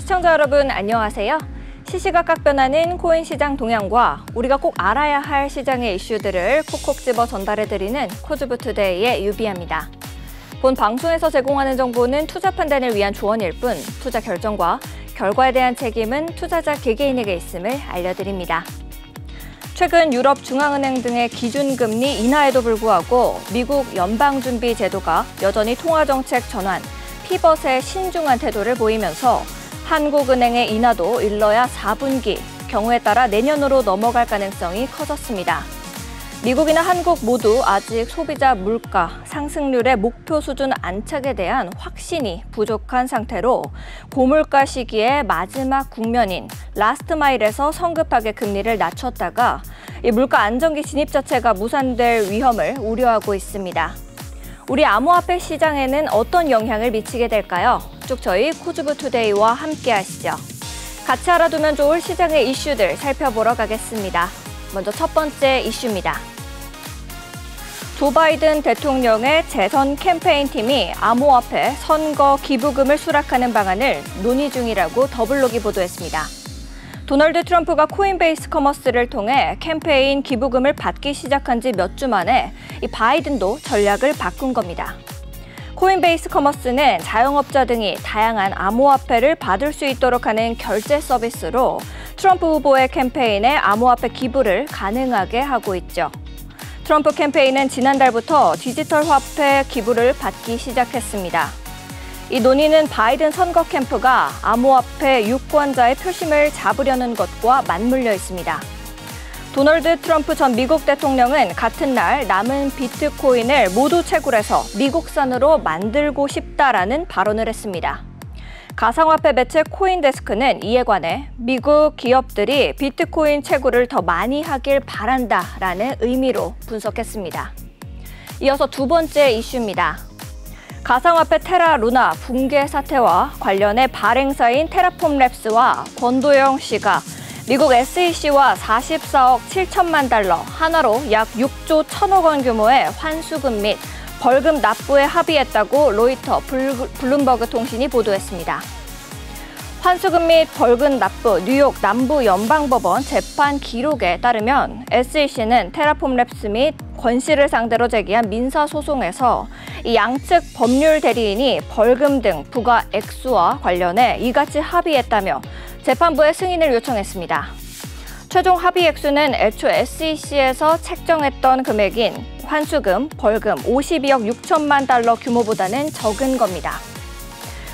시청자 여러분 안녕하세요. 시시각각 변하는 코인 시장 동향과 우리가 꼭 알아야 할 시장의 이슈들을 콕콕 집어 전달해드리는 코즈부투데이의 유비아입니다. 본 방송에서 제공하는 정보는 투자 판단을 위한 조언일 뿐 투자 결정과 결과에 대한 책임은 투자자 개개인에게 있음을 알려드립니다. 최근 유럽 중앙은행 등의 기준금리 인하에도 불구하고 미국 연방준비제도가 여전히 통화정책 전환, 피벗에 신중한 태도를 보이면서 한국은행의 인하도 일러야 4분기, 경우에 따라 내년으로 넘어갈 가능성이 커졌습니다. 미국이나 한국 모두 아직 소비자 물가 상승률의 목표 수준 안착에 대한 확신이 부족한 상태로 고물가 시기의 마지막 국면인 라스트 마일에서 성급하게 금리를 낮췄다가 이 물가 안정기 진입 자체가 무산될 위험을 우려하고 있습니다. 우리 암호화폐 시장에는 어떤 영향을 미치게 될까요? 쭉 저희 코즈부투데이와 함께 하시죠. 같이 알아두면 좋을 시장의 이슈들 살펴보러 가겠습니다. 먼저 첫 번째 이슈입니다. 조 바이든 대통령의 재선 캠페인 팀이 암호화폐 선거 기부금을 수락하는 방안을 논의 중이라고 더블록이 보도했습니다. 도널드 트럼프가 코인베이스 커머스를 통해 캠페인 기부금을 받기 시작한 지 몇 주 만에 이 바이든도 전략을 바꾼 겁니다. 코인베이스 커머스는 자영업자 등이 다양한 암호화폐를 받을 수 있도록 하는 결제 서비스로 트럼프 후보의 캠페인에 암호화폐 기부를 가능하게 하고 있죠. 트럼프 캠페인은 지난달부터 디지털 화폐 기부를 받기 시작했습니다. 이 논의는 바이든 선거 캠프가 암호화폐 유권자의 표심을 잡으려는 것과 맞물려 있습니다. 도널드 트럼프 전 미국 대통령은 같은 날 남은 비트코인을 모두 채굴해서 미국산으로 만들고 싶다라는 발언을 했습니다. 가상화폐 매체 코인데스크는 이에 관해 미국 기업들이 비트코인 채굴을 더 많이 하길 바란다라는 의미로 분석했습니다. 이어서 두 번째 이슈입니다. 가상화폐 테라 루나 붕괴 사태와 관련해 발행사인 테라폼랩스와 권도영 씨가 미국 SEC와 44억 7천만 달러, 하나로 약 6조 1천억 원 규모의 환수금 및 벌금 납부에 합의했다고 로이터, 블룸버그 통신이 보도했습니다. 환수금 및 벌금 납부 뉴욕 남부연방법원 재판 기록에 따르면 SEC는 테라폼랩스 및 권 씨를 상대로 제기한 민사소송에서 이 양측 법률 대리인이 벌금 등 부과 액수와 관련해 이같이 합의했다며 재판부에 승인을 요청했습니다. 최종 합의 액수는 애초 SEC에서 책정했던 금액인 환수금, 벌금 52억 6천만 달러 규모보다는 적은 겁니다.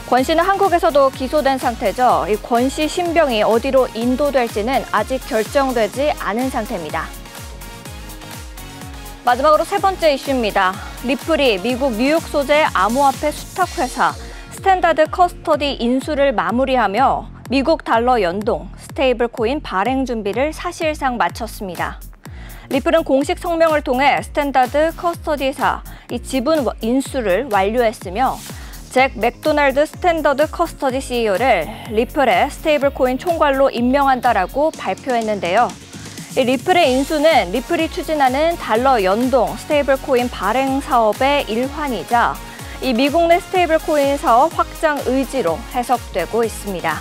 권 씨는 한국에서도 기소된 상태죠. 이 권 씨 신병이 어디로 인도될지는 아직 결정되지 않은 상태입니다. 마지막으로 세 번째 이슈입니다. 리플이 미국 뉴욕 소재 암호화폐 수탁회사 스탠다드 커스터디 인수를 마무리하며 미국 달러 연동, 스테이블 코인 발행 준비를 사실상 마쳤습니다. 리플은 공식 성명을 통해 스탠다드 커스터디사 이 지분 인수를 완료했으며 잭 맥도날드 스탠더드 커스터디 CEO를 리플의 스테이블 코인 총괄로 임명한다라고 발표했는데요. 이 리플의 인수는 리플이 추진하는 달러 연동 스테이블 코인 발행 사업의 일환이자 이 미국 내 스테이블 코인 사업 확장 의지로 해석되고 있습니다.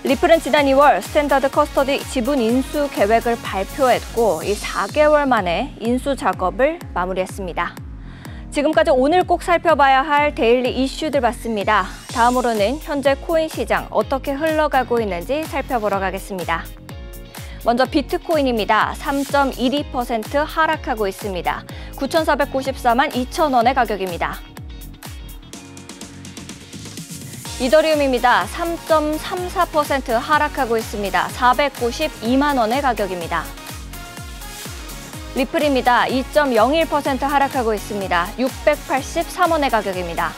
리플은 지난 2월 스탠다드 커스터디 지분 인수 계획을 발표했고 이 4개월 만에 인수 작업을 마무리했습니다. 지금까지 오늘 꼭 살펴봐야 할 데일리 이슈들 봤습니다. 다음으로는 현재 코인 시장 어떻게 흘러가고 있는지 살펴보러 가겠습니다. 먼저 비트코인입니다. 3.12% 하락하고 있습니다. 9,494만 2천 원의 가격입니다. 이더리움입니다. 3.34% 하락하고 있습니다. 492만 원의 가격입니다. 리플입니다. 2.01% 하락하고 있습니다. 683원의 가격입니다.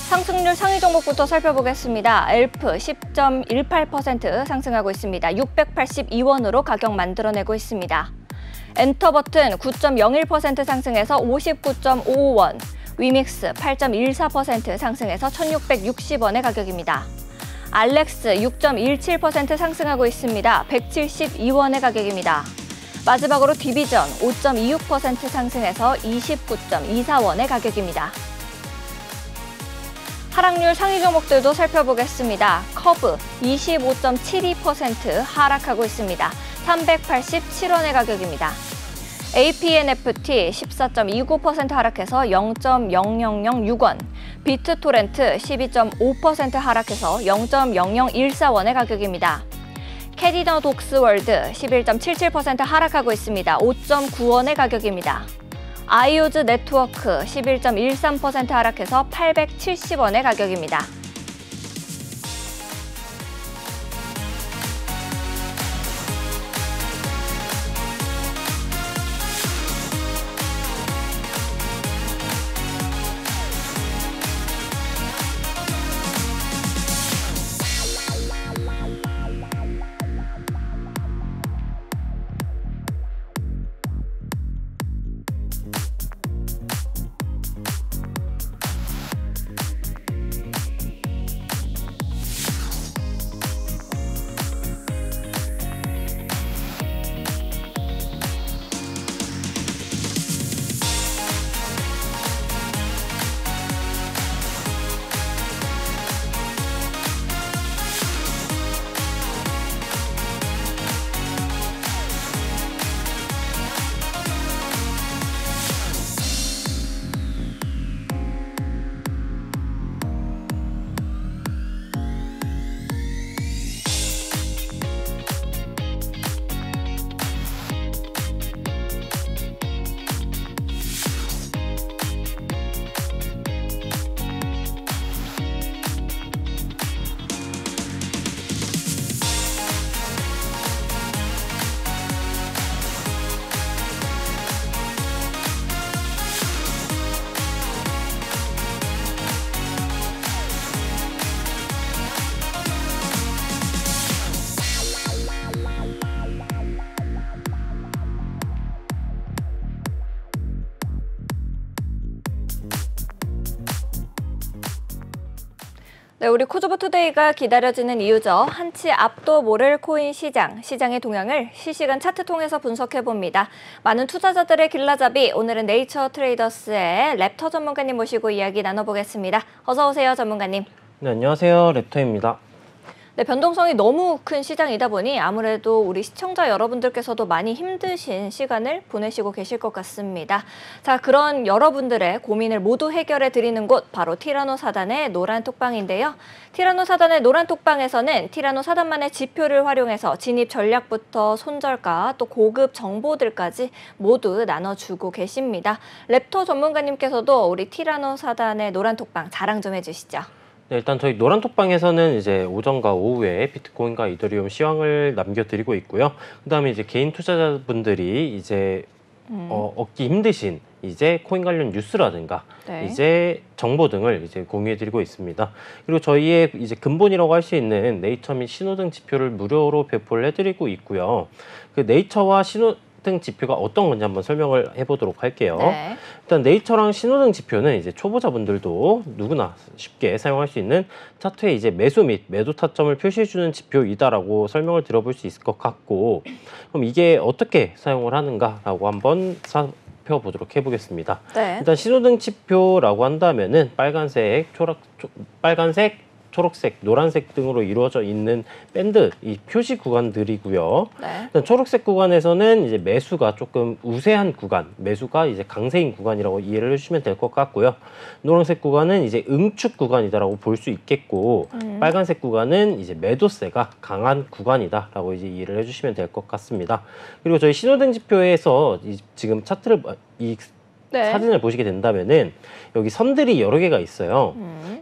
상승률 상위 종목부터 살펴보겠습니다. 엘프 10.18% 상승하고 있습니다. 682원으로 가격 만들어내고 있습니다. 엔터 버튼 9.01% 상승해서 59.55원, 위믹스 8.14% 상승해서 1,660원의 가격입니다. 알렉스 6.17% 상승하고 있습니다. 172원의 가격입니다. 마지막으로 디비전 5.26% 상승해서 29.24원의 가격입니다. 하락률 상위 종목들도 살펴보겠습니다. 커브 25.72% 하락하고 있습니다. 387원의 가격입니다. APNFT 14.29% 하락해서 0.0006원, 비트토렌트 12.5% 하락해서 0.0014원의 가격입니다. 캐디너 독스월드 11.77% 하락하고 있습니다. 5.9원의 가격입니다. 아이오즈 네트워크 11.13% 하락해서 870원의 가격입니다. 네, 우리 코즈버투데이가 기다려지는 이유죠. 한치 앞도 모를 코인 시장의 동향을 실시간 차트 통해서 분석해봅니다. 많은 투자자들의 길라잡이, 오늘은 네이처 트레이더스의 랩터 전문가님 모시고 이야기 나눠보겠습니다. 어서 오세요, 전문가님. 네, 안녕하세요. 랩터입니다. 네, 변동성이 너무 큰 시장이다 보니 아무래도 우리 시청자 여러분들께서도 많이 힘드신 시간을 보내시고 계실 것 같습니다. 자, 그런 여러분들의 고민을 모두 해결해 드리는 곳, 바로 티라노 사단의 노란 톡방인데요. 티라노 사단의 노란 톡방에서는 티라노 사단만의 지표를 활용해서 진입 전략부터 손절가 또 고급 정보들까지 모두 나눠주고 계십니다. 랩터 전문가님께서도 우리 티라노 사단의 노란 톡방 자랑 좀 해주시죠. 네, 일단 저희 노란톡방에서는 이제 오전과 오후에 비트코인과 이더리움 시황을 남겨드리고 있고요. 그다음에 이제 개인 투자자분들이 이제 얻기 힘드신 이제 코인 관련 뉴스라든가 네. 이제 정보 등을 이제 공유해드리고 있습니다. 그리고 저희의 이제 근본이라고 할 수 있는 네이처 및 신호등 지표를 무료로 배포를 해드리고 있고요. 그 네이처와 신호등 지표가 어떤 건지 한번 설명을 해보도록 할게요. 네. 일단 네이처랑 신호등 지표는 이제 초보자분들도 누구나 쉽게 사용할 수 있는 차트에 이제 매수 및 매도 타점을 표시해주는 지표이다라고 설명을 들어볼 수 있을 것 같고, 그럼 이게 어떻게 사용을 하는가라고 한번 살펴보도록 해보겠습니다. 네. 일단 신호등 지표라고 한다면은 빨간색, 초록색, 노란색 등으로 이루어져 있는 밴드, 이 표시 구간들이고요. 네. 일단 초록색 구간에서는 이제 매수가 조금 우세한 구간, 매수가 이제 강세인 구간이라고 이해를 해주시면 될 것 같고요. 노란색 구간은 이제 응축 구간이다라고 볼 수 있겠고, 빨간색 구간은 이제 매도세가 강한 구간이다라고 이제 이해를 해주시면 될 것 같습니다. 그리고 저희 신호등 지표에서 지금 차트를 네. 사진을 보시게 된다면은 여기 선들이 여러 개가 있어요.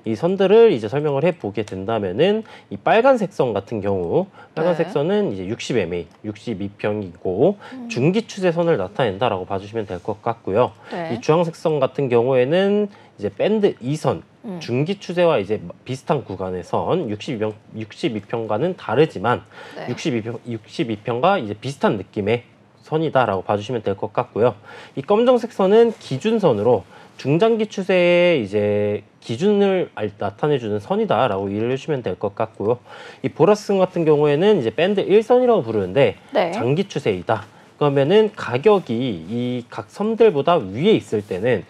이 선들을 이제 설명을 해보게 된다면은 이 빨간색 선 같은 경우, 빨간색 네. 선은 이제 60MA, 62평이고 중기 추세선을 나타낸다라고 봐주시면 될 것 같고요. 네. 이 주황색 선 같은 경우에는 이제 밴드 2선, 중기 추세와 이제 비슷한 구간의 선 62평과는 다르지만 네. 62평과 이제 비슷한 느낌의 선이다라고 봐주시면 될 것 같고요. 이 검정색 선은 기준선으로 중장기 추세의 이제 기준을 나타내주는 선이다라고 이해를 해주시면 될 것 같고요. 이 보라색 같은 경우에는 이제 밴드 1선이라고 부르는데 네. 장기 추세이다. 그러면은 가격이 이 각 선들보다 위에 있을 때는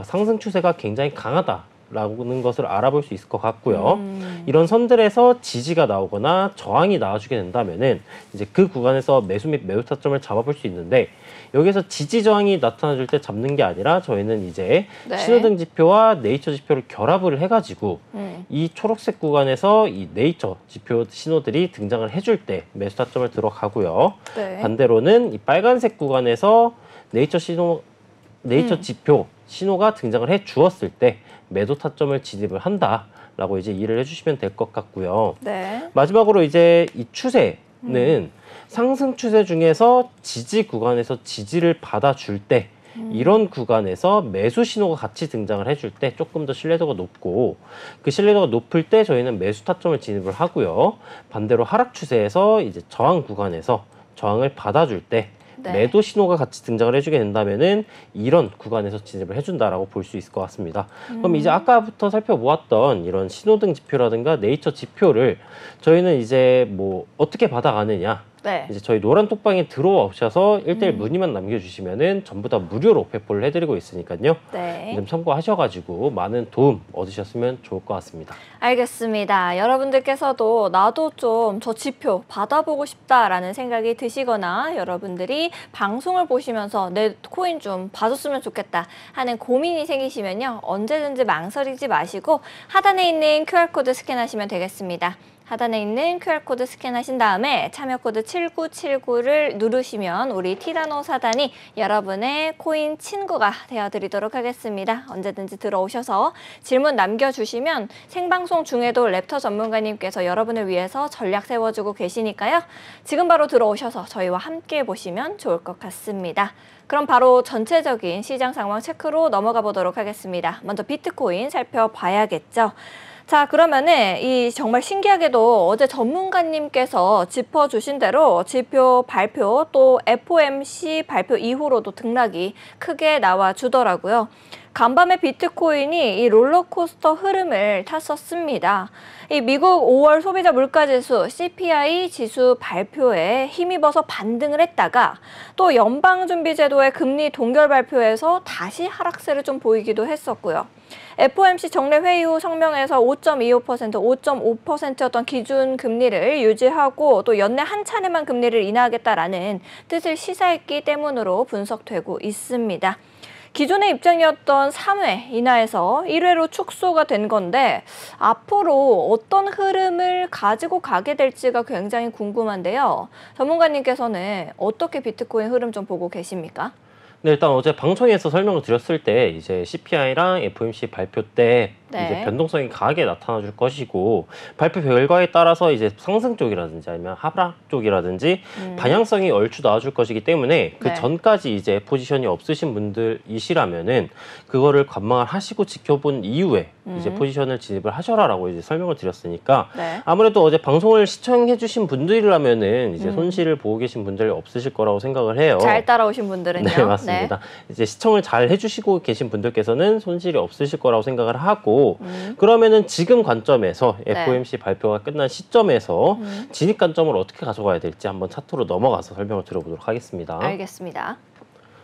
상승 추세가 굉장히 강하다. 선들이다라는 것을 알아볼 수 있을 것 같고요. 이런 선들에서 지지가 나오거나 저항이 나와주게 된다면은 이제 그 구간에서 매수 및 매도 타점을 잡아볼 수 있는데, 여기서 지지 저항이 나타나줄 때 잡는 게 아니라 저희는 이제 네. 신호등 지표와 네이처 지표를 결합을 해가지고 이 초록색 구간에서 이 네이처 지표 신호들이 등장을 해줄 때 매수 타점을 들어가고요. 네. 반대로는 이 빨간색 구간에서 네이처 지표 신호가 등장을 해 주었을 때 매도 타점을 진입을 한다라고 이제 이해를 해주시면 될 것 같고요. 네. 마지막으로 이제 이 추세는 상승 추세 중에서 지지 구간에서 지지를 받아줄 때 이런 구간에서 매수 신호가 같이 등장을 해줄 때 조금 더 신뢰도가 높고, 그 신뢰도가 높을 때 저희는 매수 타점을 진입을 하고요. 반대로 하락 추세에서 이제 저항 구간에서 저항을 받아줄 때 네. 매도 신호가 같이 등장을 해주게 된다면은 이런 구간에서 진입을 해준다라고 볼 수 있을 것 같습니다. 그럼 이제 아까부터 살펴보았던 이런 신호등 지표라든가 네이처 지표를 저희는 이제 뭐 어떻게 받아가느냐, 네. 이제 저희 노란 톡방에 들어오셔서 1:1 문의만 남겨주시면은 전부 다 무료로 배포를 해드리고 있으니까요. 네. 좀 참고하셔가지고 많은 도움 얻으셨으면 좋을 것 같습니다. 알겠습니다. 여러분들께서도 나도 좀 저 지표 받아보고 싶다라는 생각이 드시거나 여러분들이 방송을 보시면서 내 코인 좀 봐줬으면 좋겠다 하는 고민이 생기시면요. 언제든지 망설이지 마시고 하단에 있는 QR코드 스캔하시면 되겠습니다. 하단에 있는 QR코드 스캔하신 다음에 참여코드 7979를 누르시면 우리 티라노 사단이 여러분의 코인 친구가 되어드리도록 하겠습니다. 언제든지 들어오셔서 질문 남겨주시면 생방송 중에도 랩터 전문가님께서 여러분을 위해서 전략 세워주고 계시니까요. 지금 바로 들어오셔서 저희와 함께 보시면 좋을 것 같습니다. 그럼 바로 전체적인 시장 상황 체크로 넘어가 보도록 하겠습니다. 먼저 비트코인 살펴봐야겠죠. 자, 그러면은 이 정말 신기하게도 어제 전문가님께서 짚어주신 대로 지표 발표 또 FOMC 발표 이후로도 등락이 크게 나와주더라고요. 간밤에 비트코인이 이 롤러코스터 흐름을 탔었습니다. 이 미국 5월 소비자 물가지수 CPI 지수 발표에 힘입어서 반등을 했다가 또 연방준비제도의 금리 동결 발표에서 다시 하락세를 좀 보이기도 했었고요. FOMC 정례 회의 후 성명에서 5.25%, 5.5%였던 기준 금리를 유지하고 또 연내 한 차례만 금리를 인하하겠다라는 뜻을 시사했기 때문으로 분석되고 있습니다. 기존의 입장이었던 3회 인하에서 1회로 축소가 된 건데 앞으로 어떤 흐름을 가지고 가게 될지가 굉장히 궁금한데요. 전문가님께서는 어떻게 비트코인 흐름 좀 보고 계십니까? 네, 일단 어제 방송에서 설명을 드렸을 때 이제 CPI랑 FOMC 발표 때 네. 이제 변동성이 강하게 나타나 줄 것이고, 발표 결과에 따라서 이제 상승 쪽이라든지 아니면 하락 쪽이라든지 방향성이 얼추 나와줄 것이기 때문에 그 네. 전까지 이제 포지션이 없으신 분들이시라면은 그거를 관망을 하시고 지켜본 이후에 이제 포지션을 진입을 하셔라라고 이제 설명을 드렸으니까 네. 아무래도 어제 방송을 시청해주신 분들이라면은 이제 손실을 보고 계신 분들이 없으실 거라고 생각을 해요. 잘 따라오신 분들은요. 네, 맞습니다. 이제 시청을 잘 해주시고 계신 분들께서는 손실이 없으실 거라고 생각을 하고, 그러면은 지금 관점에서 FOMC 발표가 끝난 시점에서 진입 관점을 어떻게 가져가야 될지 한번 차트로 넘어가서 설명을 드려보도록 하겠습니다. 알겠습니다.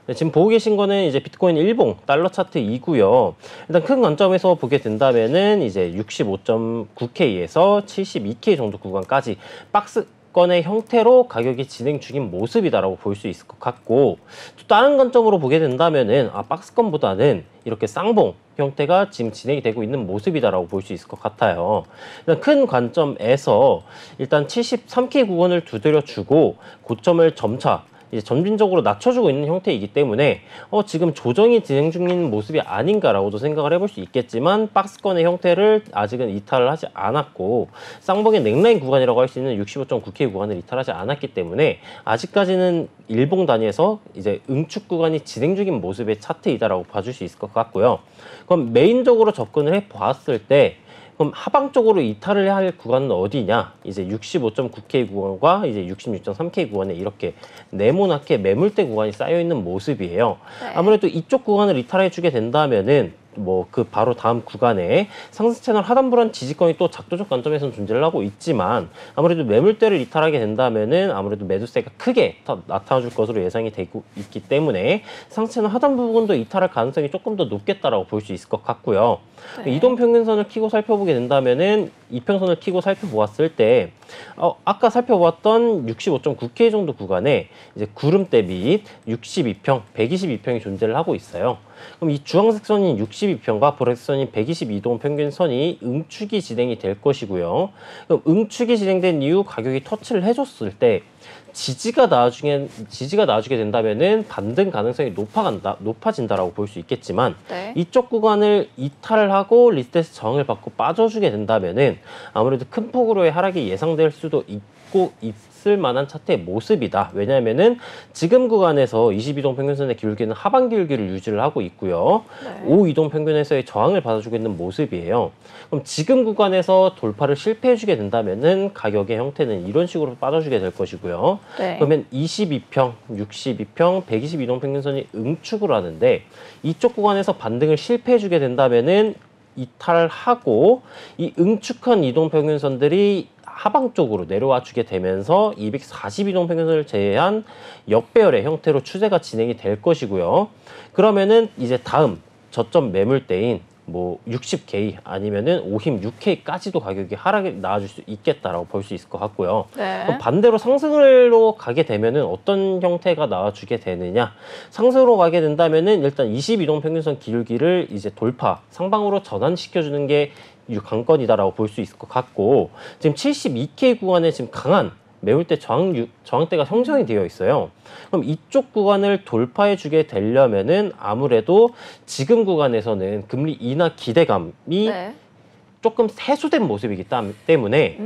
네, 지금 보고 계신 거는 이제 비트코인 일봉 달러 차트이고요. 일단 큰 관점에서 보게 된다면은 이제 65.9K에서 72K 정도 구간까지 박스권의 형태로 가격이 진행 중인 모습이다라고 볼 수 있을 것 같고, 또 다른 관점으로 보게 된다면은 박스권보다는 이렇게 쌍봉 형태가 지금 진행이 되고 있는 모습이다라고 볼 수 있을 것 같아요. 일단 큰 관점에서 일단 73K 구간을 두드려주고 고점을 점차 이제 점진적으로 낮춰주고 있는 형태이기 때문에 지금 조정이 진행 중인 모습이 아닌가라고도 생각을 해볼 수 있겠지만, 박스권의 형태를 아직은 이탈을 하지 않았고 쌍봉의 넥라인 구간이라고 할 수 있는 65.9K 구간을 이탈하지 않았기 때문에 아직까지는 일봉 단위에서 이제 응축 구간이 진행 중인 모습의 차트이다라고 봐줄 수 있을 것 같고요. 그럼 메인적으로 접근을 해 보았을 때 그럼 하방 쪽으로 이탈을 해야 할 구간은 어디냐? 이제 65.9K 구간과 이제 66.3K 구간에 이렇게 네모나게 매물대 구간이 쌓여 있는 모습이에요. 네. 아무래도 이쪽 구간을 이탈해 주게 된다면은 뭐 그 바로 다음 구간에 상승 채널 하단부란 지지권이 또 작도적 관점에서는 존재를 하고 있지만 아무래도 매물대를 이탈하게 된다면은 아무래도 매도세가 크게 나타나줄 것으로 예상이 되고 있기 때문에 상승 채널 하단 부분도 이탈할 가능성이 조금 더 높겠다라고 볼 수 있을 것 같고요. 네. 이동평균선을 키고 살펴보게 된다면은 이평선을 키고 살펴보았을 때 아까 살펴보았던 65.9K 정도 구간에 이제 구름대 및 62평, 122평이 존재를 하고 있어요. 그럼 이 주황색 선인 62평과 보라색 선인 122동 평균선이 응축이 진행이 될 것이고요. 그럼 응축이 진행된 이후 가격이 터치를 해줬을 때 지지가 나와주게 된다면은 반등 가능성이 높아진다라고 볼 수 있겠지만 네. 이쪽 구간을 이탈을 하고 리스트에서 저항을 받고 빠져주게 된다면은 아무래도 큰 폭으로의 하락이 예상될 수도 있고 있을 만한 차트의 모습이다. 왜냐하면은 지금 구간에서 22동 평균선의 기울기는 하반 기울기를 유지를 하고 있고요. 네. 5이동 평균에서의 저항을 받아주고 있는 모습이에요. 그럼 지금 구간에서 돌파를 실패해주게 된다면은 가격의 형태는 이런 식으로 빠져주게 될 것이고요. 네. 그러면 22평, 62평, 122동 평균선이 응축을 하는데 이쪽 구간에서 반등을 실패해주게 된다면은 이탈하고 이 응축한 이동 평균선들이 하방 쪽으로 내려와 주게 되면서 242동 평균선을 제외한 역배열의 형태로 추세가 진행이 될 것이고요. 그러면은 이제 다음 저점 매물대인 뭐 60K 아니면은 56K까지도 가격이 하락이 나와줄 수 있겠다라고 볼 수 있을 것 같고요. 네. 그럼 반대로 상승으로 가게 되면은 어떤 형태가 나와주게 되느냐? 상승으로 가게 된다면은 일단 22동 평균선 기울기를 이제 돌파 상방으로 전환시켜주는 게 관건이다라고 볼 수 있을 것 같고 지금 72K 구간에 지금 강한 매물대 저항대가 형성이 되어 있어요. 그럼 이쪽 구간을 돌파해 주게 되려면은 아무래도 지금 구간에서는 금리 인하 기대감이 네. 조금 해소된 모습이기 때문에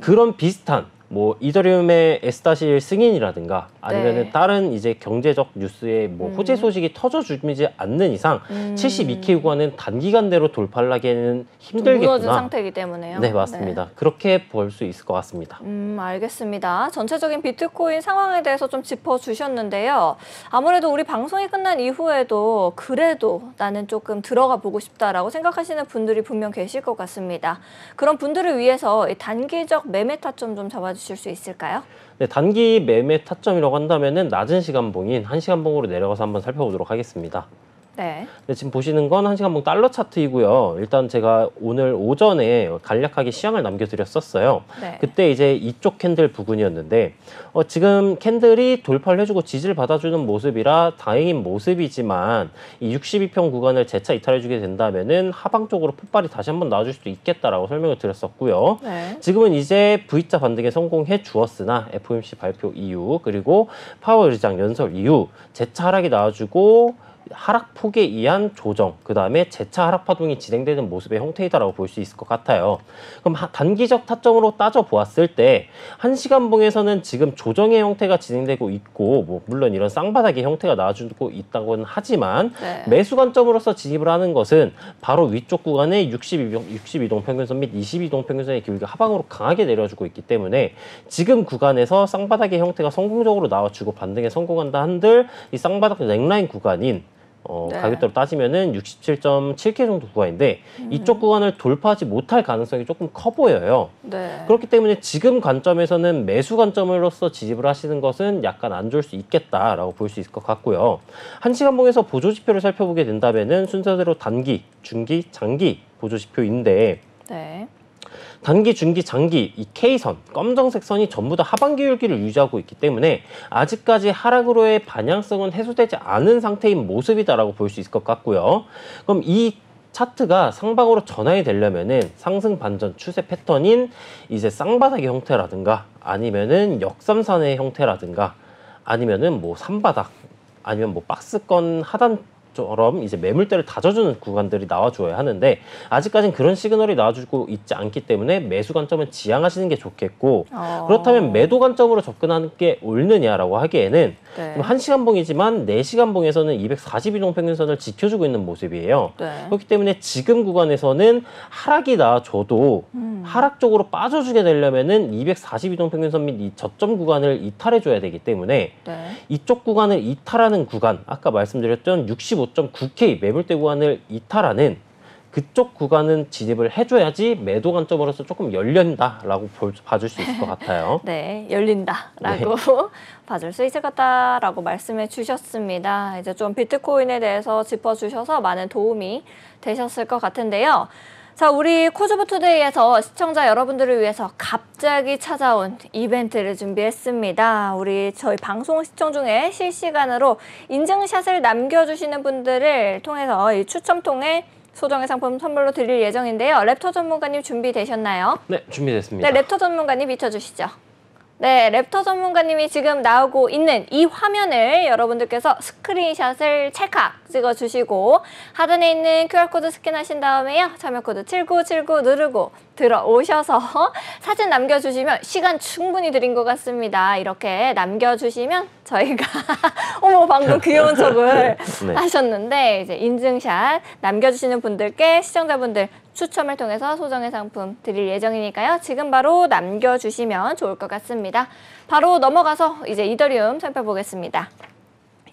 그런 비슷한 뭐 이더리움의 S-1 승인이라든가 아니면은 네. 다른 이제 경제적 뉴스에 뭐 호재 소식이 터져주지 않는 이상 72K 구간은 단기간 내로 돌파를 하기에는 힘들겠구나. 무너진 상태이기 때문에요. 네, 맞습니다. 그렇게 볼 수 있을 것 같습니다. 알겠습니다. 전체적인 비트코인 상황에 대해서 좀 짚어주셨는데요. 아무래도 우리 방송이 끝난 이후에도 그래도 나는 조금 들어가 보고 싶다라고 생각하시는 분들이 분명 계실 것 같습니다. 그런 분들을 위해서 이 단기적 매매 타점 좀 잡아주실 수 있을까요? 네, 단기 매매 타점이라고 한다면은 낮은 시간봉인 1시간봉으로 내려가서 한번 살펴보도록 하겠습니다. 네. 네, 지금 보시는 건 1시간봉 달러 차트이고요. 일단 제가 오늘 오전에 간략하게 시향을 남겨드렸었어요. 네. 그때 이제 이쪽 캔들 부근이었는데 지금 캔들이 돌파를 해주고 지지를 받아주는 모습이라 다행인 모습이지만 이 62평 구간을 재차 이탈해주게 된다면은 하방 쪽으로 폭발이 다시 한번 나와줄 수도 있겠다라고 설명을 드렸었고요. 네. 지금은 이제 V자 반등에 성공해 주었으나 FOMC 발표 이후 그리고 파월 의장 연설 이후 재차 하락이 나와주고 하락폭에 의한 조정, 그 다음에 재차 하락 파동이 진행되는 모습의 형태이다라고 볼 수 있을 것 같아요. 그럼 단기적 타점으로 따져보았을 때 1시간봉에서는 지금 조정의 형태가 진행되고 있고 뭐 물론 이런 쌍바닥의 형태가 나와주고 있다고는 하지만 네. 매수 관점으로서 진입을 하는 것은 바로 위쪽 구간의 62동 평균선 및 22동 평균선의 기울기가 하방으로 강하게 내려주고 있기 때문에 지금 구간에서 쌍바닥의 형태가 성공적으로 나와주고 반등에 성공한다 한들 이 쌍바닥 넥라인 구간인 네. 가격대로 따지면은 67.7K 정도 구간인데 이쪽 구간을 돌파하지 못할 가능성이 조금 커 보여요. 네. 그렇기 때문에 지금 관점에서는 매수 관점으로서 진입을 하시는 것은 약간 안 좋을 수 있겠다라고 볼 수 있을 것 같고요. 1시간봉에서 보조지표를 살펴보게 된다면은 순서대로 단기, 중기, 장기 보조지표인데 네. 단기, 중기, 장기 이 K선, 검정색 선이 전부 다 하반 기울기를 유지하고 있기 때문에 아직까지 하락으로의 반향성은 해소되지 않은 상태인 모습이다라고 볼 수 있을 것 같고요. 그럼 이 차트가 상방으로 전환이 되려면은 상승 반전 추세 패턴인 이제 쌍바닥의 형태라든가 아니면은 역삼선의 형태라든가 아니면은 뭐 삼바닥 아니면 뭐 박스권 하단 처럼 이제 매물대를 다져주는 구간들이 나와줘야 하는데 아직까지는 그런 시그널이 나와주고 있지 않기 때문에 매수 관점은 지양하시는 게 좋겠고 그렇다면 매도 관점으로 접근하는 게 옳느냐라고 하기에는 네. 1시간봉이지만 4시간봉에서는 242동 평균선을 지켜주고 있는 모습이에요. 네. 그렇기 때문에 지금 구간에서는 하락이 나와줘도 하락 쪽으로 빠져주게 되려면은 242동 평균선 및 이 저점 구간을 이탈해줘야 되기 때문에 네. 이쪽 구간을 이탈하는 구간 아까 말씀드렸던 65 25.9K 매물대 구간을 이탈하는 그쪽 구간은 진입을 해줘야지 매도 관점으로서 조금 열린다라고 봐줄 수 있을 것 같아요. 네, 열린다라고 봐줄 수 있을 것 같다라고 말씀해 주셨습니다. 이제 좀 비트코인에 대해서 짚어주셔서 많은 도움이 되셨을 것 같은데요. 자, 우리 코즈부투데이에서 시청자 여러분들을 위해서 갑자기 찾아온 이벤트를 준비했습니다. 저희 방송 시청 중에 실시간으로 인증샷을 남겨주시는 분들을 통해서 이 추첨 통해 소정의 상품 선물로 드릴 예정인데요. 랩터 전문가님 준비되셨나요? 네, 준비됐습니다. 네, 랩터 전문가님 비춰주시죠. 네, 랩터 전문가님이 지금 나오고 있는 이 화면을 여러분들께서 스크린샷을 찰칵 찍어주시고 하단에 있는 QR코드 스캔하신 다음에요. 참여코드 7979 누르고 들어오셔서 사진 남겨주시면 시간 충분히 드린 것 같습니다. 이렇게 남겨주시면 저희가 어머 방금 귀여운 척을 네. 하셨는데 이제 인증샷 남겨주시는 분들께 시청자분들 추첨을 통해서 소정의 상품 드릴 예정이니까요. 지금 바로 남겨주시면 좋을 것 같습니다. 바로 넘어가서 이제 이더리움 살펴보겠습니다.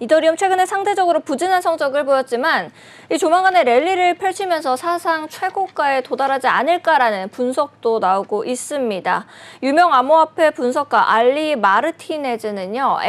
이더리움 최근에 상대적으로 부진한 성적을 보였지만 이 조만간에 랠리를 펼치면서 사상 최고가에 도달하지 않을까라는 분석도 나오고 있습니다. 유명 암호화폐 분석가 알리 마르티네즈는요,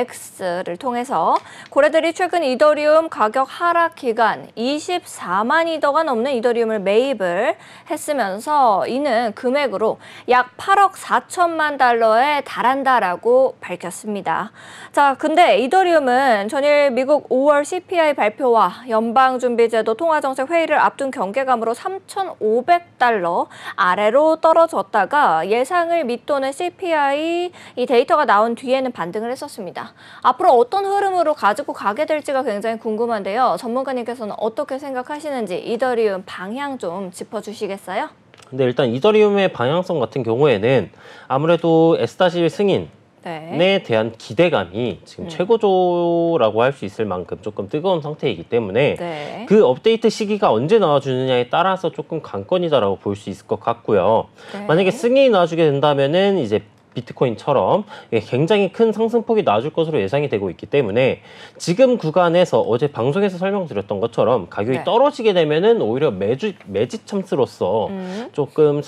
X를 통해서 고래들이 최근 이더리움 가격 하락 기간 24만 이더가 넘는 이더리움을 매입을 했으면서 이는 금액으로 약 8억 4천만 달러에 달한다라고 밝혔습니다. 자, 근데 이더리움은 전일 미국 5월 CPI 발표와 연방준비제도 통화정책 회의를 앞둔 경계감으로 3,500달러 아래로 떨어졌다가 예상을 밑도는 CPI 이 데이터가 나온 뒤에는 반등을 했었습니다. 앞으로 어떤 흐름으로 가지고 가게 될지가 굉장히 궁금한데요. 전문가님께서는 어떻게 생각하시는지 이더리움 방향 좀 짚어주시겠어요? 근데 일단 이더리움의 방향성 같은 경우에는 아무래도 S-1 승인 에 대한 기대감이 지금 최고조라고 할 수 있을 만큼 조금 뜨거운 상태이기 때문에 그 업데이트 시기가 언제 나와주느냐에 따라서 조금 관건이다라고 볼 수 있을 것 같고요. 만약에 승인이 나와주게 된다면은 이제 비트코인처럼 굉장히 큰 상승폭이 나와줄 것으로 예상이 되고 있기 때문에 지금 구간에서 어제 방송에서 설명드렸던 것처럼 가격이 떨어지게 되면은 오히려 매집 찬스로서 조금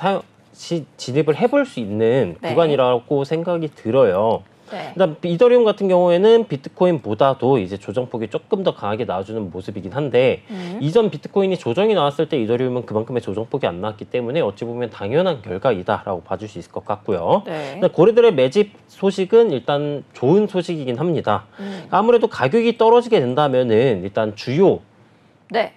진입을 해볼 수 있는 구간이라고 생각이 들어요. 일단 이더리움 같은 경우에는 비트코인보다도 이제 조정폭이 조금 더 강하게 나와주는 모습이긴 한데 이전 비트코인이 조정이 나왔을 때 이더리움은 그만큼의 조정폭이 안 나왔기 때문에 어찌 보면 당연한 결과이다라고 봐줄 수 있을 것 같고요. 고래들의 매집 소식은 일단 좋은 소식이긴 합니다. 아무래도 가격이 떨어지게 된다면은 일단 주요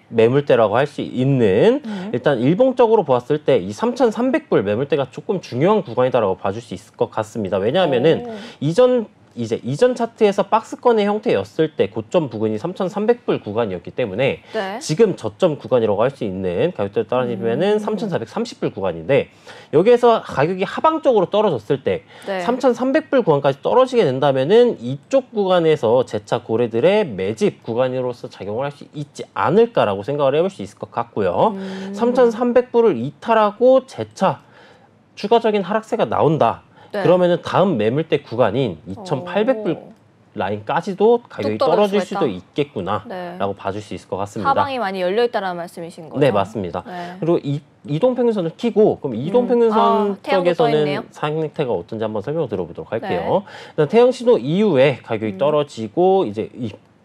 매물대라고 할 수 있는 일단 일봉적으로 보았을 때 이 3,300불 매물대가 조금 중요한 구간이다라고 봐줄 수 있을 것 같습니다. 왜냐하면은 이전 차트에서 박스권의 형태였을 때 고점 부근이 3,300불 구간이었기 때문에 지금 저점 구간이라고 할 수 있는 가격대로 따라지면은 3,430불 구간인데 여기에서 가격이 하방적으로 떨어졌을 때 3,300불 구간까지 떨어지게 된다면은 이쪽 구간에서 재차 고래들의 매집 구간으로서 작용을 할 수 있지 않을까라고 생각을 해볼 수 있을 것 같고요. 3,300불을 이탈하고 재차 추가적인 하락세가 나온다. 그러면은 다음 매물대 구간인 2,800불 라인까지도 가격이 떨어질 수도 있겠구나라고 봐줄 수 있을 것 같습니다. 하방이 많이 열려 있다는 말씀이신 거죠? 네, 맞습니다. 그리고 이동평균선을 키고 그럼 이동평균선 쪽에서는 상태가 어떤지 한번 설명 들어보도록 할게요. 일단 태양 신호 이후에 가격이 떨어지고 이제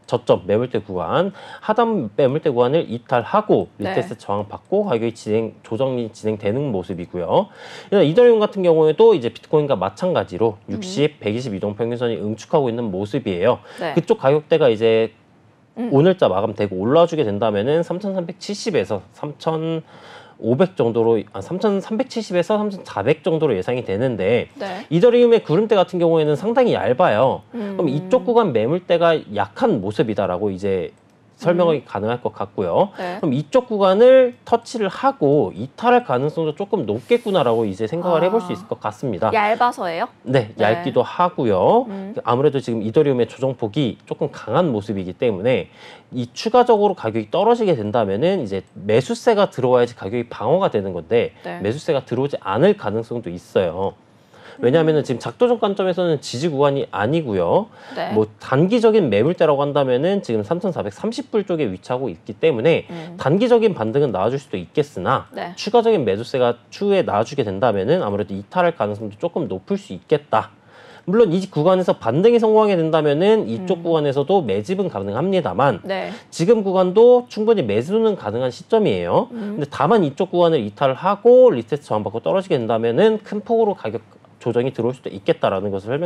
저점 매물대 구간, 하단 매물대 구간을 이탈하고 리테스트 저항받고 가격이 조정이 진행되는 모습이고요. 이더리움 같은 경우에도 이제 비트코인과 마찬가지로 60, 120 이동평균선이 응축하고 있는 모습이에요. 그쪽 가격대가 이제 오늘자 마감되고 올라주게 된다면은 3,370에서 3,500 정도로 3,370에서 3,400 정도로 예상이 되는데 이더리움의 구름대 같은 경우에는 상당히 얇아요. 그럼 이쪽 구간 매물대가 약한 모습이다라고 이제 설명이 가능할 것 같고요. 그럼 이쪽 구간을 터치를 하고 이탈할 가능성도 조금 높겠구나라고 이제 생각을 해볼 수 있을 것 같습니다. 얇아서예요? 네, 얇기도 하고요. 아무래도 지금 이더리움의 조정폭이 조금 강한 모습이기 때문에 이 추가적으로 가격이 떨어지게 된다면은 이제 매수세가 들어와야지 가격이 방어가 되는 건데 매수세가 들어오지 않을 가능성도 있어요. 왜냐하면 지금 작도적 관점에서는 지지 구간이 아니고요. 네. 뭐 단기적인 매물대라고 한다면은 지금 3,430불 쪽에 위치하고 있기 때문에 단기적인 반등은 나와줄 수도 있겠으나 네. 추가적인 매도세가 추후에 나와주게 된다면은 아무래도 이탈할 가능성도 조금 높을 수 있겠다. 물론 이 구간에서 반등이 성공하게 된다면은 이쪽 구간에서도 매집은 가능합니다만 네. 지금 구간도 충분히 매수는 가능한 시점이에요. 근데 다만 이쪽 구간을 이탈을 하고 리테스트 저항받고 떨어지게 된다면은 큰 폭으로 가격 조정이 들어올 수도 있겠다라는 것을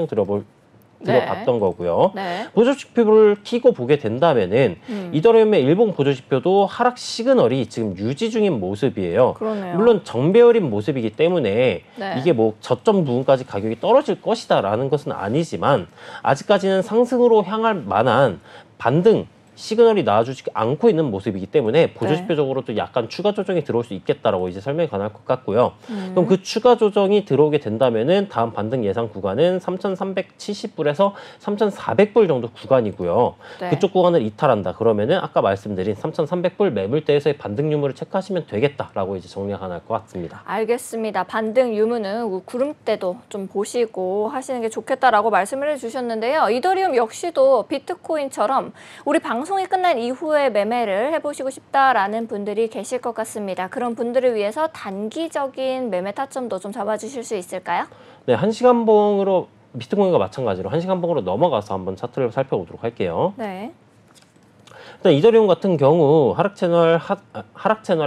들어봤던 거고요. 네. 보조지표를 키고 보게 된다면은 이더리움의 일봉 보조지표도 하락 시그널이 지금 유지 중인 모습이에요. 그러네요. 물론 정배열인 모습이기 때문에 네. 이게 뭐 저점 부분까지 가격이 떨어질 것이다라는 것은 아니지만 아직까지는 상승으로 향할 만한 반등 시그널이 나와주지 않고 있는 모습이기 때문에 보조지표적으로도 약간 추가 조정이 들어올 수 있겠다라고 이제 설명이 가능할 것 같고요. 그럼 그 추가 조정이 들어오게 된다면은 다음 반등 예상 구간은 3,370불에서 3,400불 정도 구간이고요. 네. 그쪽 구간을 이탈한다. 그러면은 아까 말씀드린 3,300불 매물대에서의 반등 유무를 체크하시면 되겠다라고 이제 정리가 가능할 것 같습니다. 알겠습니다. 반등 유무는 구름대도 좀 보시고 하시는 게 좋겠다라고 말씀을 해주셨는데요. 이더리움 역시도 비트코인처럼 우리 방송이 끝난 이후에 매매를 해보시고 싶다라는 분들이 계실 것 같습니다. 그런 분들을 위해서 단기적인 매매 타점도 좀 잡아주실 수 있을까요? 네, 1시간봉으로 비트코인과 마찬가지로 1시간봉으로 넘어가서 한번 차트를 살펴보도록 할게요. 네. 일단 이더리움 같은 경우 하락 채널의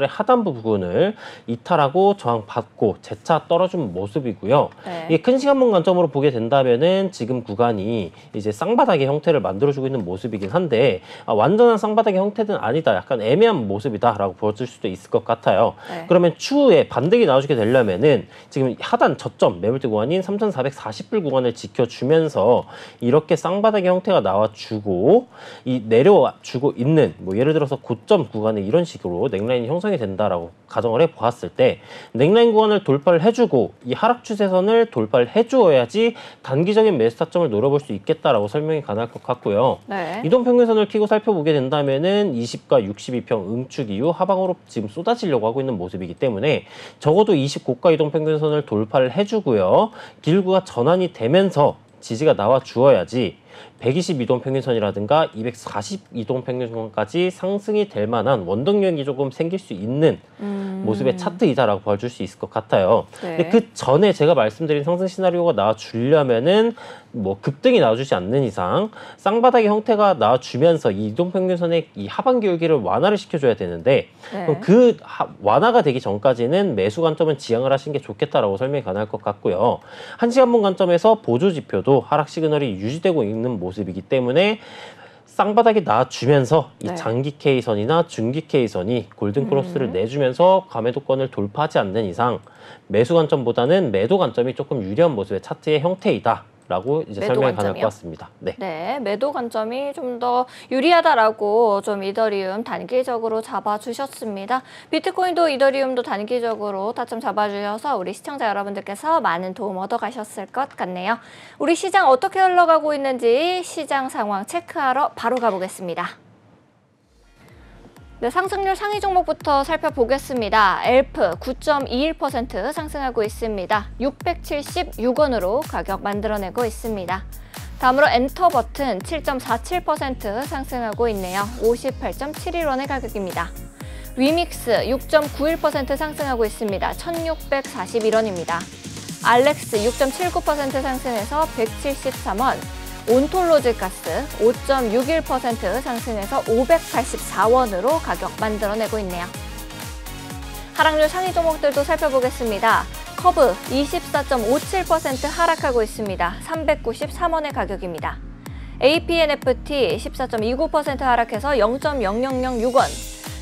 하단부 부분을 이탈하고 저항받고 재차 떨어진 모습이고요. 네. 이게 큰 시간봉 관점으로 보게 된다면은 지금 구간이 이제 쌍바닥의 형태를 만들어주고 있는 모습이긴 한데 완전한 쌍바닥의 형태는 아니다. 약간 애매한 모습이다라고 보여질 수도 있을 것 같아요. 네. 그러면 추후에 반등이 나와주게 되려면은 지금 하단 저점 매물대 구간인 3,440불 구간을 지켜주면서 이렇게 쌍바닥의 형태가 나와주고 이 내려주고 있는 뭐 예를 들어서 고점 구간에 이런 식으로 넥라인이 형성이 된다라고 가정을 해보았을 때 넥라인 구간을 돌파를 해주고 이 하락 추세선을 돌파를 해주어야지 단기적인 매수 타점을 노려볼 수 있겠다라고 설명이 가능할 것 같고요. 네. 이동평균선을 키고 살펴보게 된다면은 20과 62평 응축 이후 하방으로 지금 쏟아지려고 하고 있는 모습이기 때문에 적어도 20고가 이동평균선을 돌파를 해주고요. 길구가 전환이 되면서 지지가 나와 주어야지 120 이동평균선이라든가 240 이동평균선까지 상승이 될 만한 원동력이 조금 생길 수 있는 모습의 차트이다라고 봐줄 수 있을 것 같아요. 네. 근데 그 전에 제가 말씀드린 상승 시나리오가 나와주려면은 뭐 급등이 나와주지 않는 이상 쌍바닥의 형태가 나와주면서 이 이동평균선의 이 하반 기울기를 완화를 시켜줘야 되는데 네. 그럼 그 완화가 되기 전까지는 매수 관점은 지양을 하시는 게 좋겠다라고 설명이 가능할 것 같고요. 1시간봉 관점에서 보조지표도 하락 시그널이 유지되고 있는 모습이기 때문에 쌍바닥이 나와주면서 이 네. 장기 K선이나 중기 K선이 골든크로스를 내주면서 과매도권을 돌파하지 않는 이상 매수 관점보다는 매도 관점이 조금 유리한 모습의 차트의 형태이다. 라고 이제 매도 설명이 가능할 관점이요? 것 같습니다. 네. 네, 매도 관점이 좀 더 유리하다라고 좀 이더리움 단기적으로 잡아주셨습니다. 비트코인도 이더리움도 단기적으로 타점 잡아주셔서 우리 시청자 여러분들께서 많은 도움 얻어가셨을 것 같네요. 우리 시장 어떻게 흘러가고 있는지 시장 상황 체크하러 바로 가보겠습니다. 네, 상승률 상위 종목부터 살펴보겠습니다. 엘프 9.21% 상승하고 있습니다. 676원으로 가격 만들어내고 있습니다. 다음으로 엔터 버튼 7.47% 상승하고 있네요. 58.71원의 가격입니다. 위믹스 6.91% 상승하고 있습니다. 1641원입니다. 알렉스 6.79% 상승해서 173원. 온톨로지가스 5.61% 상승해서 584원으로 가격 만들어내고 있네요. 하락률 상위 종목들도 살펴보겠습니다. 커브 24.57% 하락하고 있습니다. 393원의 가격입니다. APNFT 14.29% 하락해서 0.0006원.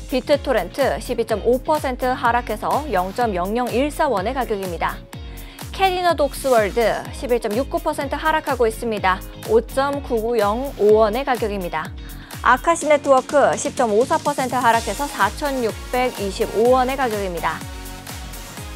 비트토렌트 12.5% 하락해서 0.0014원의 가격입니다. 캐리너 독스월드 11.69% 하락하고 있습니다. 5.9905원의 가격입니다. 아카시 네트워크 10.54% 하락해서 4,625원의 가격입니다.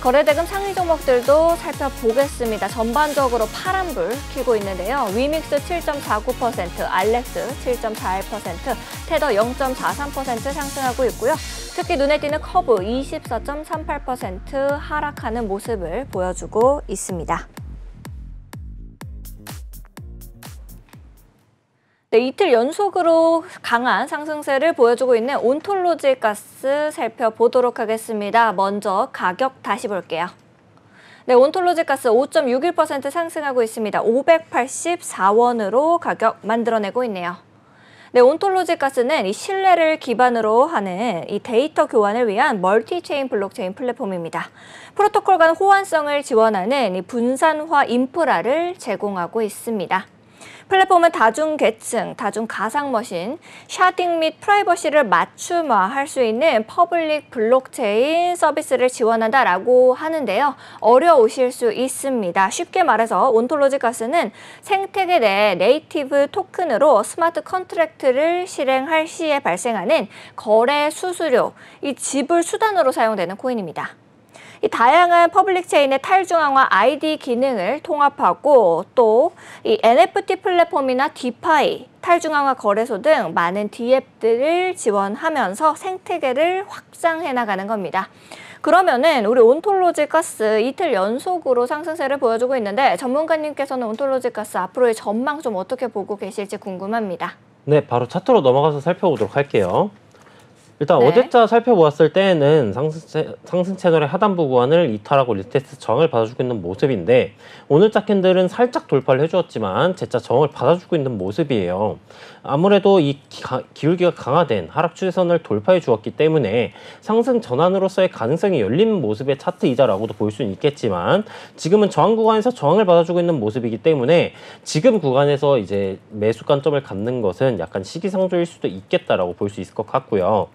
거래대금 상위 종목들도 살펴보겠습니다. 전반적으로 파란불 켜고 있는데요. 위믹스 7.49%, 알렉스 7.41%, 테더 0.43% 상승하고 있고요. 특히 눈에 띄는 커브 24.38% 하락하는 모습을 보여주고 있습니다. 네, 이틀 연속으로 강한 상승세를 보여주고 있는 온톨로지 가스 살펴보도록 하겠습니다. 먼저 가격 다시 볼게요. 네, 온톨로지 가스 5.61% 상승하고 있습니다. 584원으로 가격 만들어내고 있네요. 네, 온톨로지 가스는 이 신뢰를 기반으로 하는 이 데이터 교환을 위한 멀티체인 블록체인 플랫폼입니다. 프로토콜 간 호환성을 지원하는 이 분산화 인프라를 제공하고 있습니다. 플랫폼은 다중 계층, 다중 가상 머신, 샤딩 및 프라이버시를 맞춤화할 수 있는 퍼블릭 블록체인 서비스를 지원한다라고 하는데요. 어려우실 수 있습니다. 쉽게 말해서 온톨로지 가스는 생태계 내 네이티브 토큰으로 스마트 컨트랙트를 실행할 시에 발생하는 거래 수수료, 이 지불 수단으로 사용되는 코인입니다. 이 다양한 퍼블릭 체인의 탈중앙화 ID 기능을 통합하고 또 이 NFT 플랫폼이나 디파이, 탈중앙화 거래소 등 많은 DApp들을 지원하면서 생태계를 확장해 나가는 겁니다. 그러면은 우리 온톨로지 가스 이틀 연속으로 상승세를 보여주고 있는데 전문가님께서는 온톨로지 가스 앞으로의 전망 좀 어떻게 보고 계실지 궁금합니다. 네, 바로 차트로 넘어가서 살펴보도록 할게요. 일단 네. 어제자 살펴보았을 때는 상승 채널의 하단부 구간을 이탈하고 리테스트 저항을 받아주고 있는 모습인데 오늘자 캔들은 살짝 돌파를 해주었지만 재차 저항을 받아주고 있는 모습이에요. 아무래도 이 기울기가 강화된 하락 추세선을 돌파해 주었기 때문에 상승 전환으로서의 가능성이 열린 모습의 차트이자라고도 볼 수는 있겠지만 지금은 저항 구간에서 저항을 받아주고 있는 모습이기 때문에 지금 구간에서 이제 매수 관점을 갖는 것은 약간 시기상조일 수도 있겠다라고 볼 수 있을 것 같고요.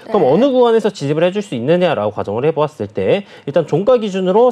그럼 네. 어느 구간에서 진입을 해줄 수 있느냐라고 가정을 해보았을 때 일단 종가 기준으로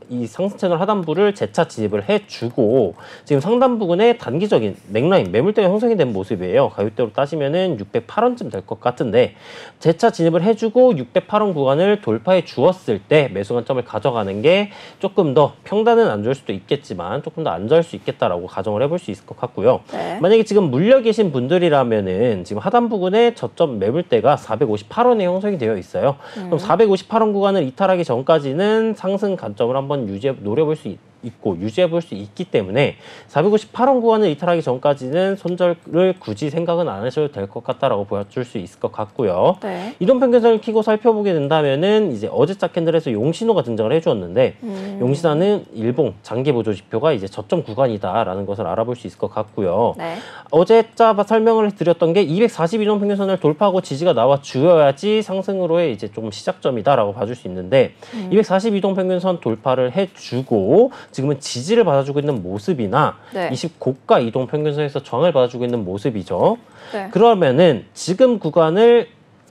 이 상승 채널 하단부를 재차 진입을 해주고 지금 상단 부근에 단기적인 넥라인 매물대가 형성이 된 모습이에요. 가격대로 따지면은 608원쯤 될 것 같은데 재차 진입을 해주고 608원 구간을 돌파해 주었을 때 매수 관점을 가져가는 게 조금 더 평단은 안 좋을 수도 있겠지만 조금 더 안전할 수 있겠다라고 가정을 해볼 수 있을 것 같고요. 네. 만약에 지금 물려 계신 분들이라면은 지금 하단 부근에 저점 매물대가 458원에 형성이 되어 있어요. 그럼 458원 구간을 이탈하기 전까지는 상승 관점을 한번 노려볼 수 있고 유지해 볼 수 있기 때문에 458원 구간을 이탈하기 전까지는 손절을 굳이 생각은 안 하셔도 될 것 같다라고 보여줄 수 있을 것 같고요. 네. 이동평균선을 키고 살펴보게 된다면은 이제 어제자 캔들에서 용신호가 등장을 해주었는데 용신호는 일봉 장기 보조 지표가 이제 저점 구간이다라는 것을 알아볼 수 있을 것 같고요. 네. 어제자 설명을 드렸던 게 242동 평균선을 돌파하고 지지가 나와 주어야지 상승으로의 이제 좀 시작점이다라고 봐줄 수 있는데 242동 평균선 돌파를 해주고 지금은 지지를 받아주고 있는 모습이나 네. 20고가 이동 평균선에서 저항을 받아주고 있는 모습이죠. 네. 그러면은 지금 구간을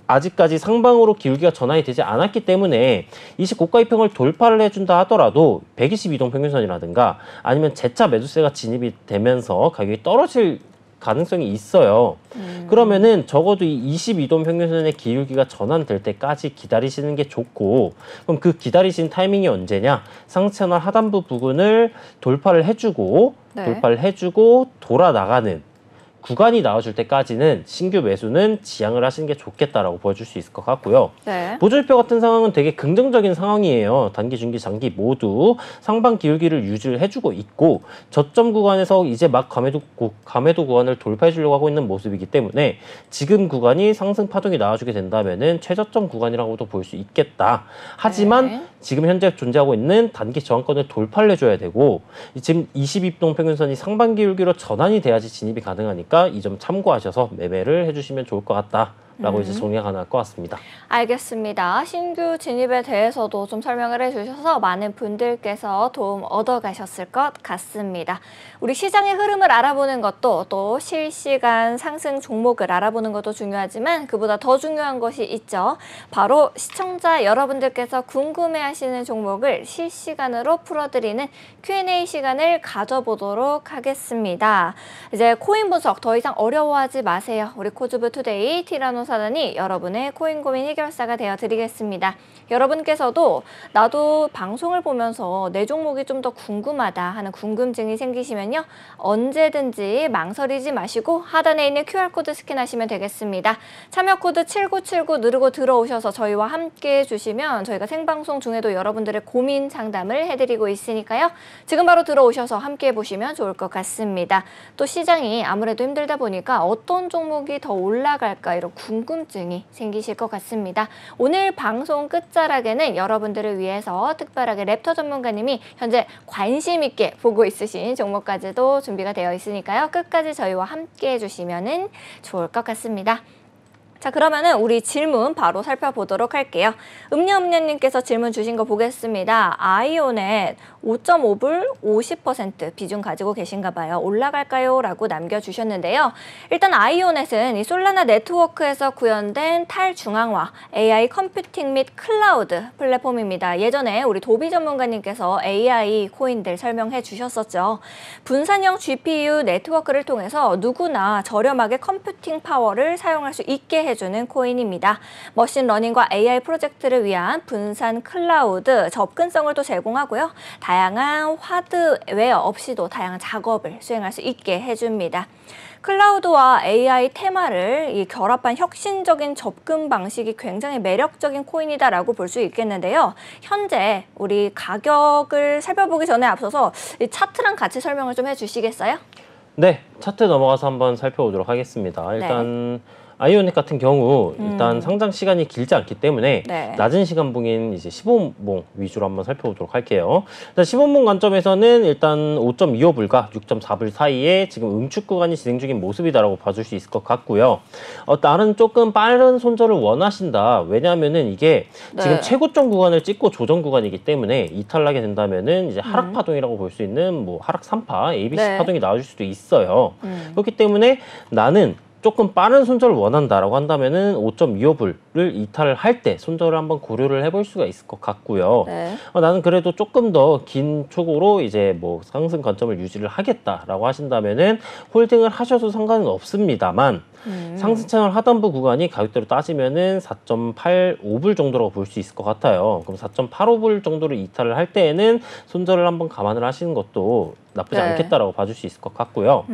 아직까지 상방으로 기울기가 전환이 되지 않았기 때문에 20고가 이평을 돌파를 해준다 하더라도 122동 평균선이라든가 아니면 재차 매수세가 진입이 되면서 가격이 떨어질 가능성이 있어요. 그러면은 적어도 이 22동 평균선의 기울기가 전환될 때까지 기다리시는 게 좋고 그럼 그 기다리시는 타이밍이 언제냐? 상승채널 하단부 부근을 돌파를 해주고 돌아 나가는 구간이 나와줄 때까지는 신규 매수는 지양을 하시는 게 좋겠다라고 보여줄 수 있을 것 같고요. 네. 보조지표 같은 상황은 되게 긍정적인 상황이에요. 단기, 중기, 장기 모두 상방 기울기를 유지를 해주고 있고 저점 구간에서 이제 막 감매도 구간을 돌파해 주려고 하고 있는 모습이기 때문에 지금 구간이 상승 파동이 나와주게 된다면은 최저점 구간이라고도 볼 수 있겠다. 하지만 네. 지금 현재 존재하고 있는 단기 저항권을 돌파를 해줘야 되고 지금 22동 평균선이 상방 기울기로 전환이 돼야지 진입이 가능하니까 이 점 참고하셔서 매매를 해주시면 좋을 것 같다라고 이제 정리가 가능할 것 같습니다. 알겠습니다. 신규 진입에 대해서도 좀 설명을 해주셔서 많은 분들께서 도움 얻어가셨을 것 같습니다. 우리 시장의 흐름을 알아보는 것도 또 실시간 상승 종목을 알아보는 것도 중요하지만 그보다 더 중요한 것이 있죠. 바로 시청자 여러분들께서 궁금해하시는 종목을 실시간으로 풀어드리는 Q&A 시간을 가져보도록 하겠습니다. 이제 코인 분석 더 이상 어려워하지 마세요. 우리 코즈브 투데이 티라노 신봉사단이 여러분의 코인 고민 해결사가 되어드리겠습니다. 여러분께서도 나도 방송을 보면서 내 종목이 좀 더 궁금하다 하는 궁금증이 생기시면요. 언제든지 망설이지 마시고 하단에 있는 QR코드 스캔하시면 되겠습니다. 참여 코드 7979 누르고 들어오셔서 저희와 함께 해주시면 저희가 생방송 중에도 여러분들의 고민 상담을 해드리고 있으니까요. 지금 바로 들어오셔서 함께 해보시면 좋을 것 같습니다. 또 시장이 아무래도 힘들다 보니까 어떤 종목이 더 올라갈까 이런 궁금증이 생기실 것 같습니다. 오늘 방송 끝자락에는 여러분들을 위해서 특별하게 랩터 전문가님이 현재 관심 있게 보고 있으신 종목까지도 준비가 되어 있으니까요. 끝까지 저희와 함께 해주시면 좋을 것 같습니다. 자, 그러면은 우리 질문 바로 살펴보도록 할게요. 음녀님께서 질문 주신 거 보겠습니다. 아이오넷 5.5불 50% 비중 가지고 계신가 봐요. 올라갈까요? 라고 남겨주셨는데요. 일단 아이오넷은 이 솔라나 네트워크에서 구현된 탈중앙화 AI 컴퓨팅 및 클라우드 플랫폼입니다. 예전에 우리 도비 전문가님께서 AI 코인들 설명해 주셨었죠. 분산형 GPU 네트워크를 통해서 누구나 저렴하게 컴퓨팅 파워를 사용할 수 있게 해주는 코인입니다. 머신러닝과 AI 프로젝트를 위한 분산 클라우드 접근성을 또 제공하고요. 다양한 하드웨어 없이도 다양한 작업을 수행할 수 있게 해줍니다. 클라우드와 AI 테마를 결합한 혁신적인 접근 방식이 굉장히 매력적인 코인이다라고 볼 수 있겠는데요. 현재 우리 가격을 살펴보기 전에 앞서서 이 차트랑 같이 설명을 좀 해주시겠어요? 네, 차트 넘어가서 한번 살펴보도록 하겠습니다. 일단 아이오넷 같은 경우 일단 상장 시간이 길지 않기 때문에 낮은 시간봉인 이제 15분봉 위주로 한번 살펴보도록 할게요. 일단 15분봉 관점에서는 일단 5.25불과 6.4불 사이에 지금 응축 구간이 진행 중인 모습이다라고 봐줄 수 있을 것 같고요. 다른 조금 빠른 손절을 원하신다. 왜냐하면은 이게 지금 최고점 구간을 찍고 조정 구간이기 때문에 이탈하게 된다면은 이제 하락 파동이라고 볼 수 있는 뭐 하락 3파, ABC 파동이 나와줄 수도 있어요. 그렇기 때문에 나는 조금 빠른 손절을 원한다라고 한다면은 5.25불을 이탈을 할 때 손절을 한번 고려를 해볼 수가 있을 것 같고요. 나는 그래도 조금 더 긴 축으로 이제 뭐 상승 관점을 유지를 하겠다라고 하신다면은 홀딩을 하셔도 상관은 없습니다만 상승 채널 하단부 구간이 가격대로 따지면은 4.85불 정도라고 볼 수 있을 것 같아요. 그럼 4.85불 정도를 이탈을 할 때에는 손절을 한번 감안을 하시는 것도 나쁘지 않겠다라고 봐줄 수 있을 것 같고요.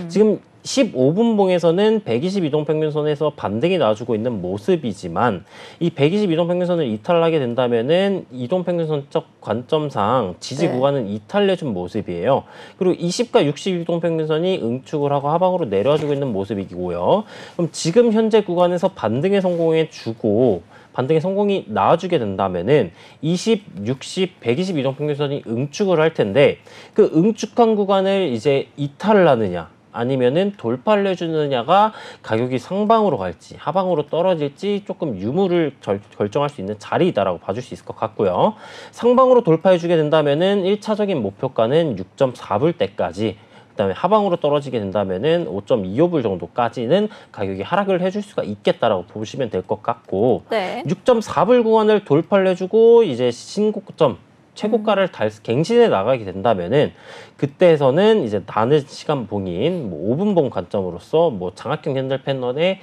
지금 15분봉에서는 120 이동평균선에서 반등이 나와주고 있는 모습이지만 이 120 이동평균선을 이탈하게 된다면은 이동평균선적 관점상 지지 구간은 이탈해준 모습이에요. 그리고 20과 60 이동평균선이 응축을 하고 하방으로 내려와주고 있는 모습이고요. 그럼 지금 현재 구간에서 반등에 성공해주고 반등의 성공이 나와주게 된다면은 20, 60, 120 이동평균선이 응축을 할 텐데 그 응축한 구간을 이제 이탈을 하느냐 아니면은 돌파를 해주느냐가 가격이 상방으로 갈지 하방으로 떨어질지 조금 유무를 결정할 수 있는 자리이다라고 봐줄 수 있을 것 같고요. 상방으로 돌파해주게 된다면은 1차적인 목표가는 6.4불대까지 그다음에 하방으로 떨어지게 된다면은 5.25불 정도까지는 가격이 하락을 해줄 수가 있겠다라고 보시면 될 것 같고 6.4불 구간을 돌파를 해주고 이제 신고점 최고가를 갱신해 나가게 된다면은 그때에서는 이제 나는 시간 봉인 뭐 5분봉 관점으로서 뭐 장악형 캔들 패널에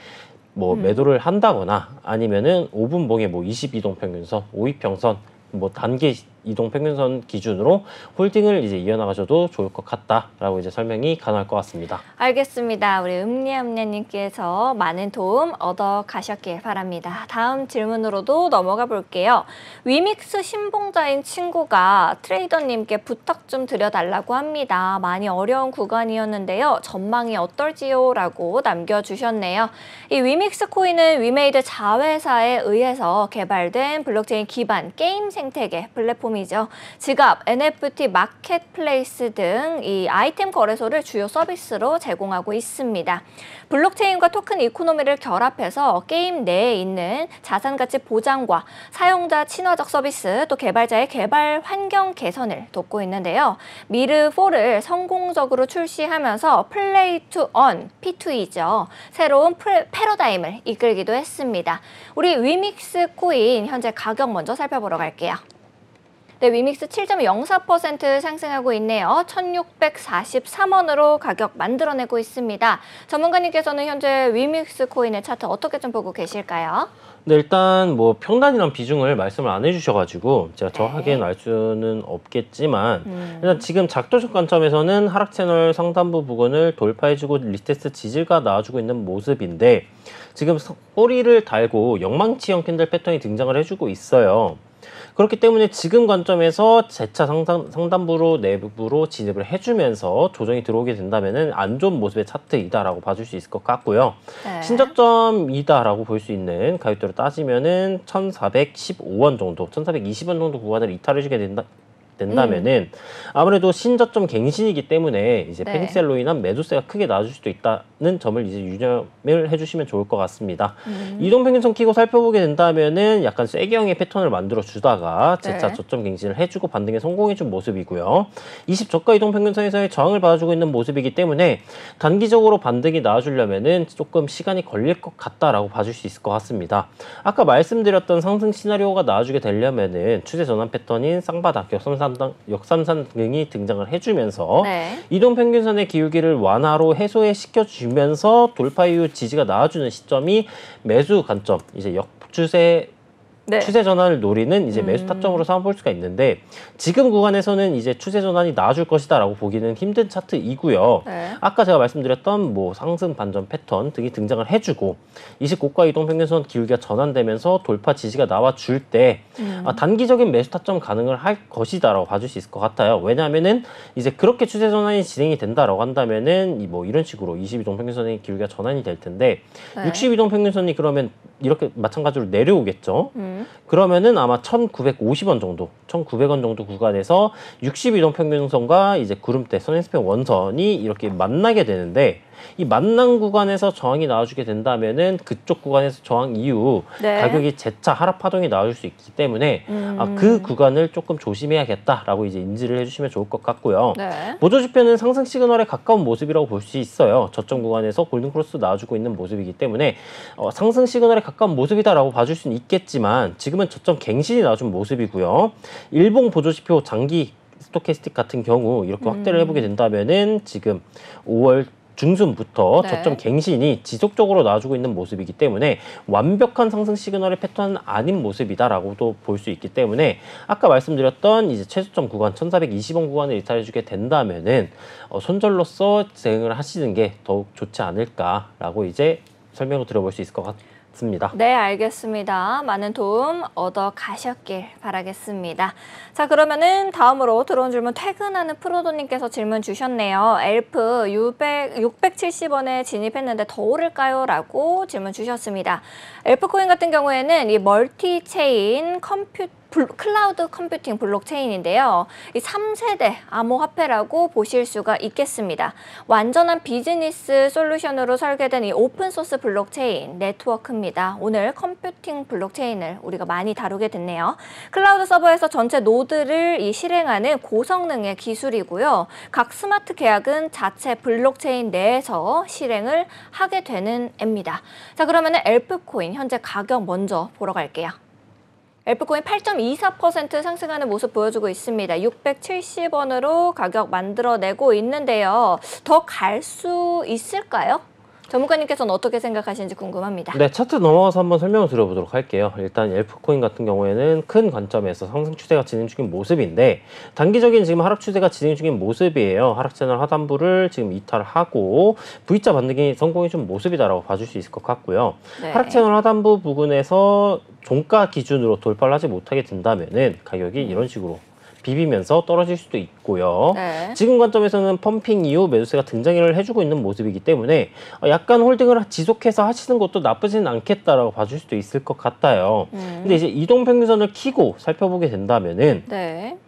뭐 매도를 한다거나 아니면은 5분봉에 뭐 22동 평균선, 5위평선 뭐 단계 이동 평균선 기준으로 홀딩을 이제 이어나가셔도 좋을 것 같다라고 이제 설명이 가능할 것 같습니다. 알겠습니다. 우리 음리음리님께서 많은 도움 얻어 가셨길 바랍니다. 다음 질문으로도 넘어가 볼게요. 위믹스 신봉자인 친구가 트레이더님께 부탁 좀 드려달라고 합니다. 많이 어려운 구간이었는데요. 전망이 어떨지요? 라고 남겨주셨네요. 이 위믹스 코인은 위메이드 자회사에 의해서 개발된 블록체인 기반 게임 생태계 플랫폼 이죠. 지갑, NFT, 마켓플레이스 등 이 아이템 거래소를 주요 서비스로 제공하고 있습니다. 블록체인과 토큰 이코노미를 결합해서 게임 내에 있는 자산 가치 보장과 사용자 친화적 서비스, 또 개발자의 개발 환경 개선을 돕고 있는데요. 미르4를 성공적으로 출시하면서 플레이 투 언, P2E죠. 새로운 패러다임을 이끌기도 했습니다. 우리 위믹스 코인 현재 가격 먼저 살펴보러 갈게요. 네, 위믹스 7.04% 상승하고 있네요. 1,643원으로 가격 만들어내고 있습니다. 전문가님께서는 현재 위믹스 코인의 차트 어떻게 좀 보고 계실까요? 네, 일단 뭐 평단이랑 비중을 말씀을 안 해주셔가지고 제가 정확하게는 알 수는 없겠지만 일단 지금 작도적 관점에서는 하락 채널 상단부 부근을 돌파해주고 리테스트 지지가 나와주고 있는 모습인데 지금 꼬리를 달고 영망치형 캔들 패턴이 등장을 해주고 있어요. 그렇기 때문에 지금 관점에서 재차 상단부로 내부로 진입을 해주면서 조정이 들어오게 된다면 안 좋은 모습의 차트이다라고 봐줄 수 있을 것 같고요. 네. 신저점이다라고 볼 수 있는 가격대로 따지면은 1,415원 정도, 1,420원 정도 구간을 이탈해주게 된다면은 아무래도 신저점 갱신이기 때문에 이제 네. 패닉셀로 인한 매도세가 크게 나와줄 수도 있다는 점을 이제 유념을 해주시면 좋을 것 같습니다. 이동평균선 키고 살펴보게 된다면은 약간 쐐기형의 패턴을 만들어 주다가 재차 네. 저점 갱신을 해주고 반등에 성공해준 모습이고요. 20저가 이동평균선에서의 저항을 받아주고 있는 모습이기 때문에 단기적으로 반등이 나와주려면은 조금 시간이 걸릴 것 같다라고 봐줄 수 있을 것 같습니다. 아까 말씀드렸던 상승 시나리오가 나와주게 되려면은 추세 전환 패턴인 쌍바닥, 역삼산 등이 등장을 해주면서 네. 이동평균선의 기울기를 완화로 해소해 시켜주면서 돌파 이후 지지가 나와주는 시점이 매수 관점, 이제 역추세 네. 추세 전환을 노리는 이제 매수 타점으로 삼아볼 수가 있는데 지금 구간에서는 이제 추세 전환이 나와줄 것이다라고 보기는 힘든 차트이고요. 네. 아까 제가 말씀드렸던 뭐 상승 반전 패턴 등이 등장을 해주고 29가 이동평균선 기울기가 전환되면서 돌파 지지가 나와줄 때 단기적인 매수 타점 가능을 할 것이다라고 봐줄 수 있을 것 같아요. 왜냐하면은 이제 그렇게 추세 전환이 진행이 된다라고 한다면은 뭐 이런 식으로 20이동평균선의 기울기가 전환이 될 텐데 네. 60이동평균선이 그러면 이렇게 마찬가지로 내려오겠죠. 그러면은 아마 1,950원 정도, 1,900원 정도 구간에서 60이동평균선과 이제 구름대, 선행스팽 원선이 이렇게 만나게 되는데 이 만난 구간에서 저항이 나와주게 된다면은 그쪽 구간에서 저항 이후 네. 가격이 재차 하락 파동이 나올 수 있기 때문에 그 구간을 조금 조심해야겠다라고 이제 인지를 해주시면 좋을 것 같고요. 네. 보조지표는 상승 시그널에 가까운 모습이라고 볼 수 있어요. 저점 구간에서 골든크로스 나와주고 있는 모습이기 때문에 상승 시그널에 가까운 모습이다라고 봐줄 수는 있겠지만 지금은 저점 갱신이 나와준 모습이고요. 일봉 보조지표 장기 스토캐스틱 같은 경우 이렇게 확대를 해보게 된다면은 지금 5월 중순부터 네. 저점 갱신이 지속적으로 나와주고 있는 모습이기 때문에 완벽한 상승 시그널의 패턴은 아닌 모습이다라고도 볼 수 있기 때문에 아까 말씀드렸던 이제 최저점 구간 1,420원 구간을 이탈해주게 된다면은 손절로서 대응을 하시는 게 더욱 좋지 않을까라고 이제 설명을 드려볼 수 있을 것 같습니다. 네, 알겠습니다. 많은 도움 얻어 가셨길 바라겠습니다. 자, 그러면은 다음으로 들어온 질문 퇴근하는 프로도님께서 질문 주셨네요. 엘프 670원에 진입했는데 더 오를까요? 라고 질문 주셨습니다. 엘프 코인 같은 경우에는 이 멀티체인 클라우드 컴퓨팅 블록체인인데요. 이 3세대 암호화폐라고 보실 수가 있겠습니다. 완전한 비즈니스 솔루션으로 설계된 이 오픈소스 블록체인 네트워크입니다. 오늘 컴퓨팅 블록체인을 우리가 많이 다루게 됐네요. 클라우드 서버에서 전체 노드를 실행하는 고성능의 기술이고요. 각 스마트 계약은 자체 블록체인 내에서 실행을 하게 되는 앱니다. 자, 그러면 엘프코인 현재 가격 먼저 보러 갈게요. 엘프코인 8.24% 상승하는 모습 보여주고 있습니다. 670원으로 가격 만들어내고 있는데요. 더 갈 수 있을까요? 전문가님께서는 어떻게 생각하시는지 궁금합니다. 네, 차트 넘어가서 한번 설명을 드려보도록 할게요. 일단 엘프코인 같은 경우에는 큰 관점에서 상승 추세가 진행 중인 모습인데 단기적인 지금 하락 추세가 진행 중인 모습이에요. 하락 채널 하단부를 지금 이탈하고 V자 반등이 성공해준 모습이다라고 봐줄 수 있을 것 같고요. 네. 하락 채널 하단부 부근에서 종가 기준으로 돌파를 하지 못하게 된다면은 가격이 이런 식으로 비비면서 떨어질 수도 있고요. 네. 지금 관점에서는 펌핑 이후 매수세가 등장을 해주고 있는 모습이기 때문에 약간 홀딩을 지속해서 하시는 것도 나쁘지는 않겠다라고 봐줄 수도 있을 것 같아요. 근데 이제 이동평균선을 키고 살펴보게 된다면은 네.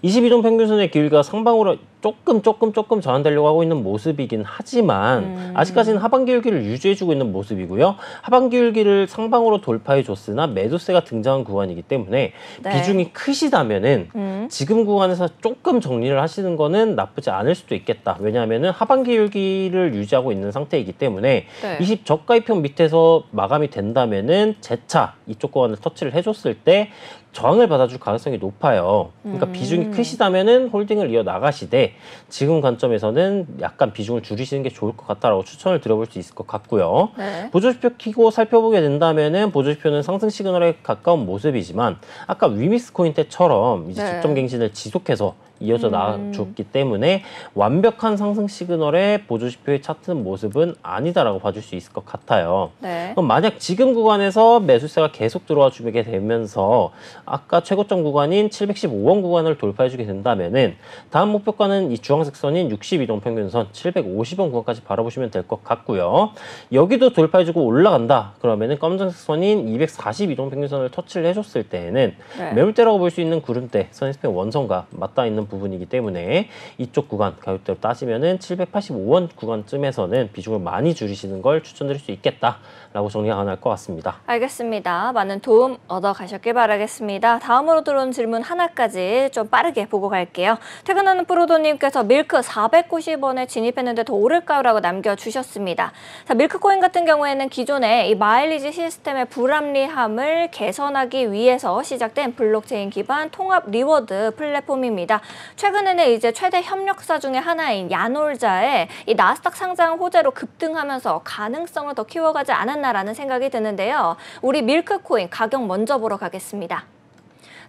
22동 평균선의 기울기가 상방으로 조금 전환되려고 하고 있는 모습이긴 하지만 아직까지는 하방 기울기를 유지해주고 있는 모습이고요. 하방 기울기를 상방으로 돌파해줬으나 매도세가 등장한 구간이기 때문에 네. 비중이 크시다면은 지금 구간에서 조금 정리를 하시는 거는 나쁘지 않을 수도 있겠다. 왜냐하면은 하방 기울기를 유지하고 있는 상태이기 때문에 네. 20 저가이평 밑에서 마감이 된다면은 재차 이쪽 구간을 터치를 해줬을 때 저항을 받아줄 가능성이 높아요. 그러니까 비중이 크시다면은 홀딩을 이어 나가시되 지금 관점에서는 약간 비중을 줄이시는 게 좋을 것 같다라고 추천을 드려볼 수 있을 것 같고요. 네. 보조지표 키고 살펴보게 된다면은 보조지표는 상승 시그널에 가까운 모습이지만 아까 위미스 코인 때처럼 이제 네. 저점 갱신을 지속해서 이어져 나와줬기 때문에 완벽한 상승 시그널의 보조지표의 차트는 모습은 아니다라고 봐줄 수 있을 것 같아요. 네. 그럼 만약 지금 구간에서 매수세가 계속 들어와 주게 되면서 아까 최고점 구간인 715원 구간을 돌파해주게 된다면은 다음 목표가는 이 주황색 선인 62동 평균선 750원 구간까지 바라보시면 될 것 같고요. 여기도 돌파해주고 올라간다 그러면은 검정색 선인 242동 평균선을 터치를 해줬을 때에는 네. 매물대라고 볼 수 있는 구름대 선스펙 원선과 맞닿아 있는 부분이기 때문에 이쪽 구간 가격대로 따지면은 785원 구간쯤에서는 비중을 많이 줄이시는 걸 추천드릴 수 있겠다라고 정리가 가능할 것 같습니다. 알겠습니다. 많은 도움 얻어 가셨길 바라겠습니다. 다음으로 들어온 질문 하나까지 좀 빠르게 보고 갈게요. 퇴근하는 프로도님께서 밀크 490원에 진입했는데 더 오를까요? 라고 남겨주셨습니다. 자, 밀크코인 같은 경우에는 기존에 이 마일리지 시스템의 불합리함을 개선하기 위해서 시작된 블록체인 기반 통합 리워드 플랫폼입니다. 최근에는 이제 최대 협력사 중에 하나인 야놀자의 이 나스닥 상장 호재로 급등하면서 가능성을 더 키워가지 않았나라는 생각이 드는데요. 우리 밀크코인 가격 먼저 보러 가겠습니다.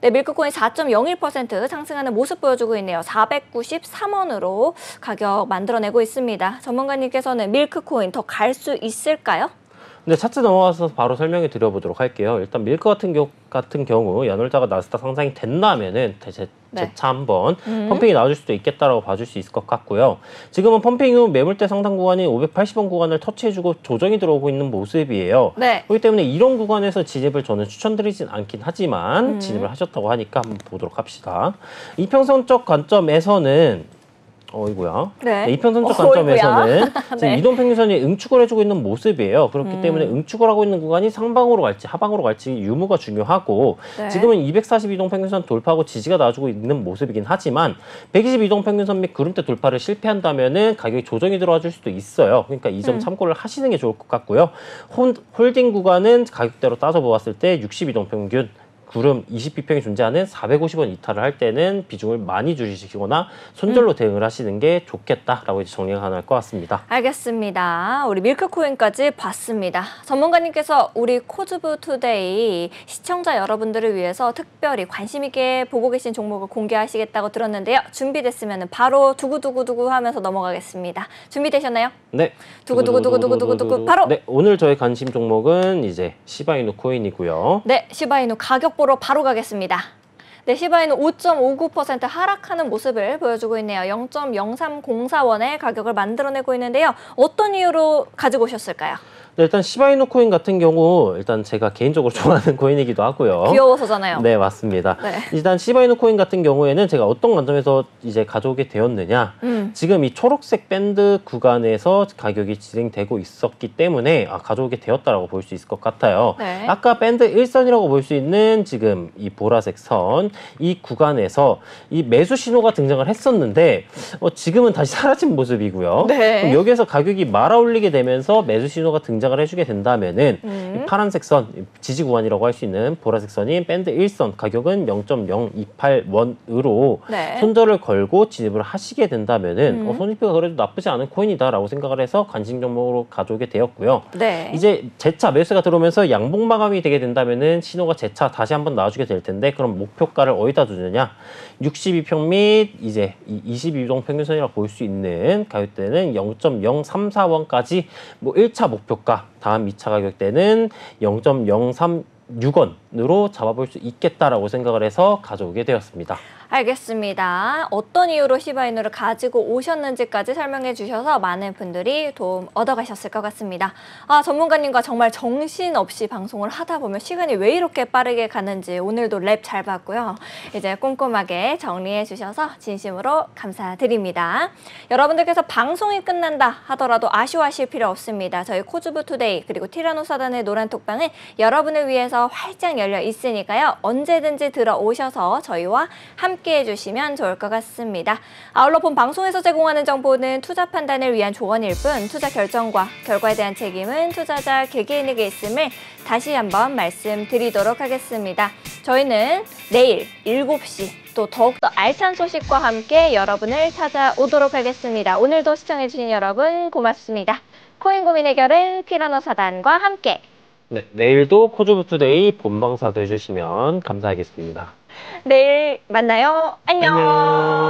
네, 밀크코인 4.01% 상승하는 모습 보여주고 있네요. 493원으로 가격 만들어내고 있습니다. 전문가님께서는 밀크코인 더 갈 수 있을까요? 네, 차트 넘어가서 바로 설명해 드려보도록 할게요. 일단 밀크 같은 경우 야놀자가 나스닥 상장이 된다면은 재차 한번 펌핑이 나와줄 수도 있겠다라고 봐줄 수 있을 것 같고요. 지금은 펌핑 후 매물대 상당 구간인 580원 구간을 터치해주고 조정이 들어오고 있는 모습이에요. 네. 그렇기 때문에 이런 구간에서 진입을 저는 추천드리진 않긴 하지만 진입을 하셨다고 하니까 한번 보도록 합시다. 이평선적 관점에서는 어이구야. 네. 네, 이평선적 관점에서는 지금 네. 이동평균선이 응축을 해주고 있는 모습이에요. 그렇기 때문에 응축을 하고 있는 구간이 상방으로 갈지 하방으로 갈지 유무가 중요하고 네. 지금은 242동평균선 돌파하고 지지가 나와주고 있는 모습이긴 하지만 122동평균선 및 구름대 돌파를 실패한다면은 가격이 조정이 들어와 줄 수도 있어요. 그러니까 이 점 참고를 하시는 게 좋을 것 같고요. 홀딩 구간은 가격대로 따져보았을 때 62동평균 구름 20b평이 존재하는 450원 이탈을 할 때는 비중을 많이 줄이시거나 손절로 대응을 하시는 게 좋겠다라고 이제 정리가 가능할 것 같습니다. 알겠습니다. 우리 밀크코인까지 봤습니다. 전문가님께서 우리 코즈부 투데이 시청자 여러분들을 위해서 특별히 관심 있게 보고 계신 종목을 공개하시겠다고 들었는데요. 준비됐으면 바로 두구두구두구 하면서 넘어가겠습니다. 준비되셨나요? 네. 두구두구두구두구두구 바로. 네, 오늘 저의 관심 종목은 이제 시바이누 코인이고요. 네, 시바이누 가격 보러 바로 가겠습니다. 네, 시바이누 5.59% 하락하는 모습을 보여주고 있네요. 0.0304원의 가격을 만들어내고 있는데요. 어떤 이유로 가지고 오셨을까요? 네, 일단 시바이누 코인 같은 경우 일단 제가 개인적으로 좋아하는 코인이기도 하고요. 귀여워서잖아요. 네, 맞습니다. 네. 일단 시바이누 코인 같은 경우에는 제가 어떤 관점에서 이제 가져오게 되었느냐. 지금 이 초록색 밴드 구간에서 가격이 진행되고 있었기 때문에 가져오게 되었다라고 볼 수 있을 것 같아요. 네. 아까 밴드 1선이라고 볼 수 있는 지금 이 보라색 선, 이 구간에서 이 매수 신호가 등장을 했었는데 지금은 다시 사라진 모습이고요. 네. 그럼 여기에서 가격이 말아올리게 되면서 매수 신호가 등장을 해주게 된다면은 이 파란색 선, 지지 구간이라고 할 수 있는 보라색 선인 밴드 1선 가격은 0.028원으로 네. 손절을 걸고 진입을 하시게 된다면은 손익비가 그래도 나쁘지 않은 코인이다라고 생각을 해서 관심 종목으로 가져오게 되었고요. 네. 이제 재차 매수가 들어오면서 양봉 마감이 되게 된다면은 신호가 재차 다시 한번 나와주게 될 텐데 그럼 목표가를 어디다 두느냐? 62평 및 이제 22동 평균선이라고 볼 수 있는 가격대는 0.034원까지 뭐 1차 목표가, 다음 2차 가격대는 0.036원으로 잡아볼 수 있겠다라고 생각을 해서 가져오게 되었습니다. 알겠습니다. 어떤 이유로 시바이누를 가지고 오셨는지까지 설명해 주셔서 많은 분들이 도움 얻어가셨을 것 같습니다. 전문가님과 정말 정신없이 방송을 하다 보면 시간이 왜 이렇게 빠르게 가는지 오늘도 랩 잘 봤고요. 이제 꼼꼼하게 정리해 주셔서 진심으로 감사드립니다. 여러분들께서 방송이 끝난다 하더라도 아쉬워하실 필요 없습니다. 저희 코즈부 투데이 그리고 티라노사단의 노란 톡방은 여러분을 위해서 문에서 활짝 열려 있으니까요. 언제든지 들어오셔서 저희와 함께 해주시면 좋을 것 같습니다. 아울러 본 방송에서 제공하는 정보는 투자 판단을 위한 조언일 뿐 투자 결정과 결과에 대한 책임은 투자자 개개인에게 있음을 다시 한번 말씀드리도록 하겠습니다. 저희는 내일 7시 또 더욱더 알찬 소식과 함께 여러분을 찾아오도록 하겠습니다. 오늘도 시청해주신 여러분 고맙습니다. 코인 고민 해결은 피라노 사단과 함께 네, 내일도 코즈부투데이 본방사도 해주시면 감사하겠습니다. 내일 만나요. 안녕.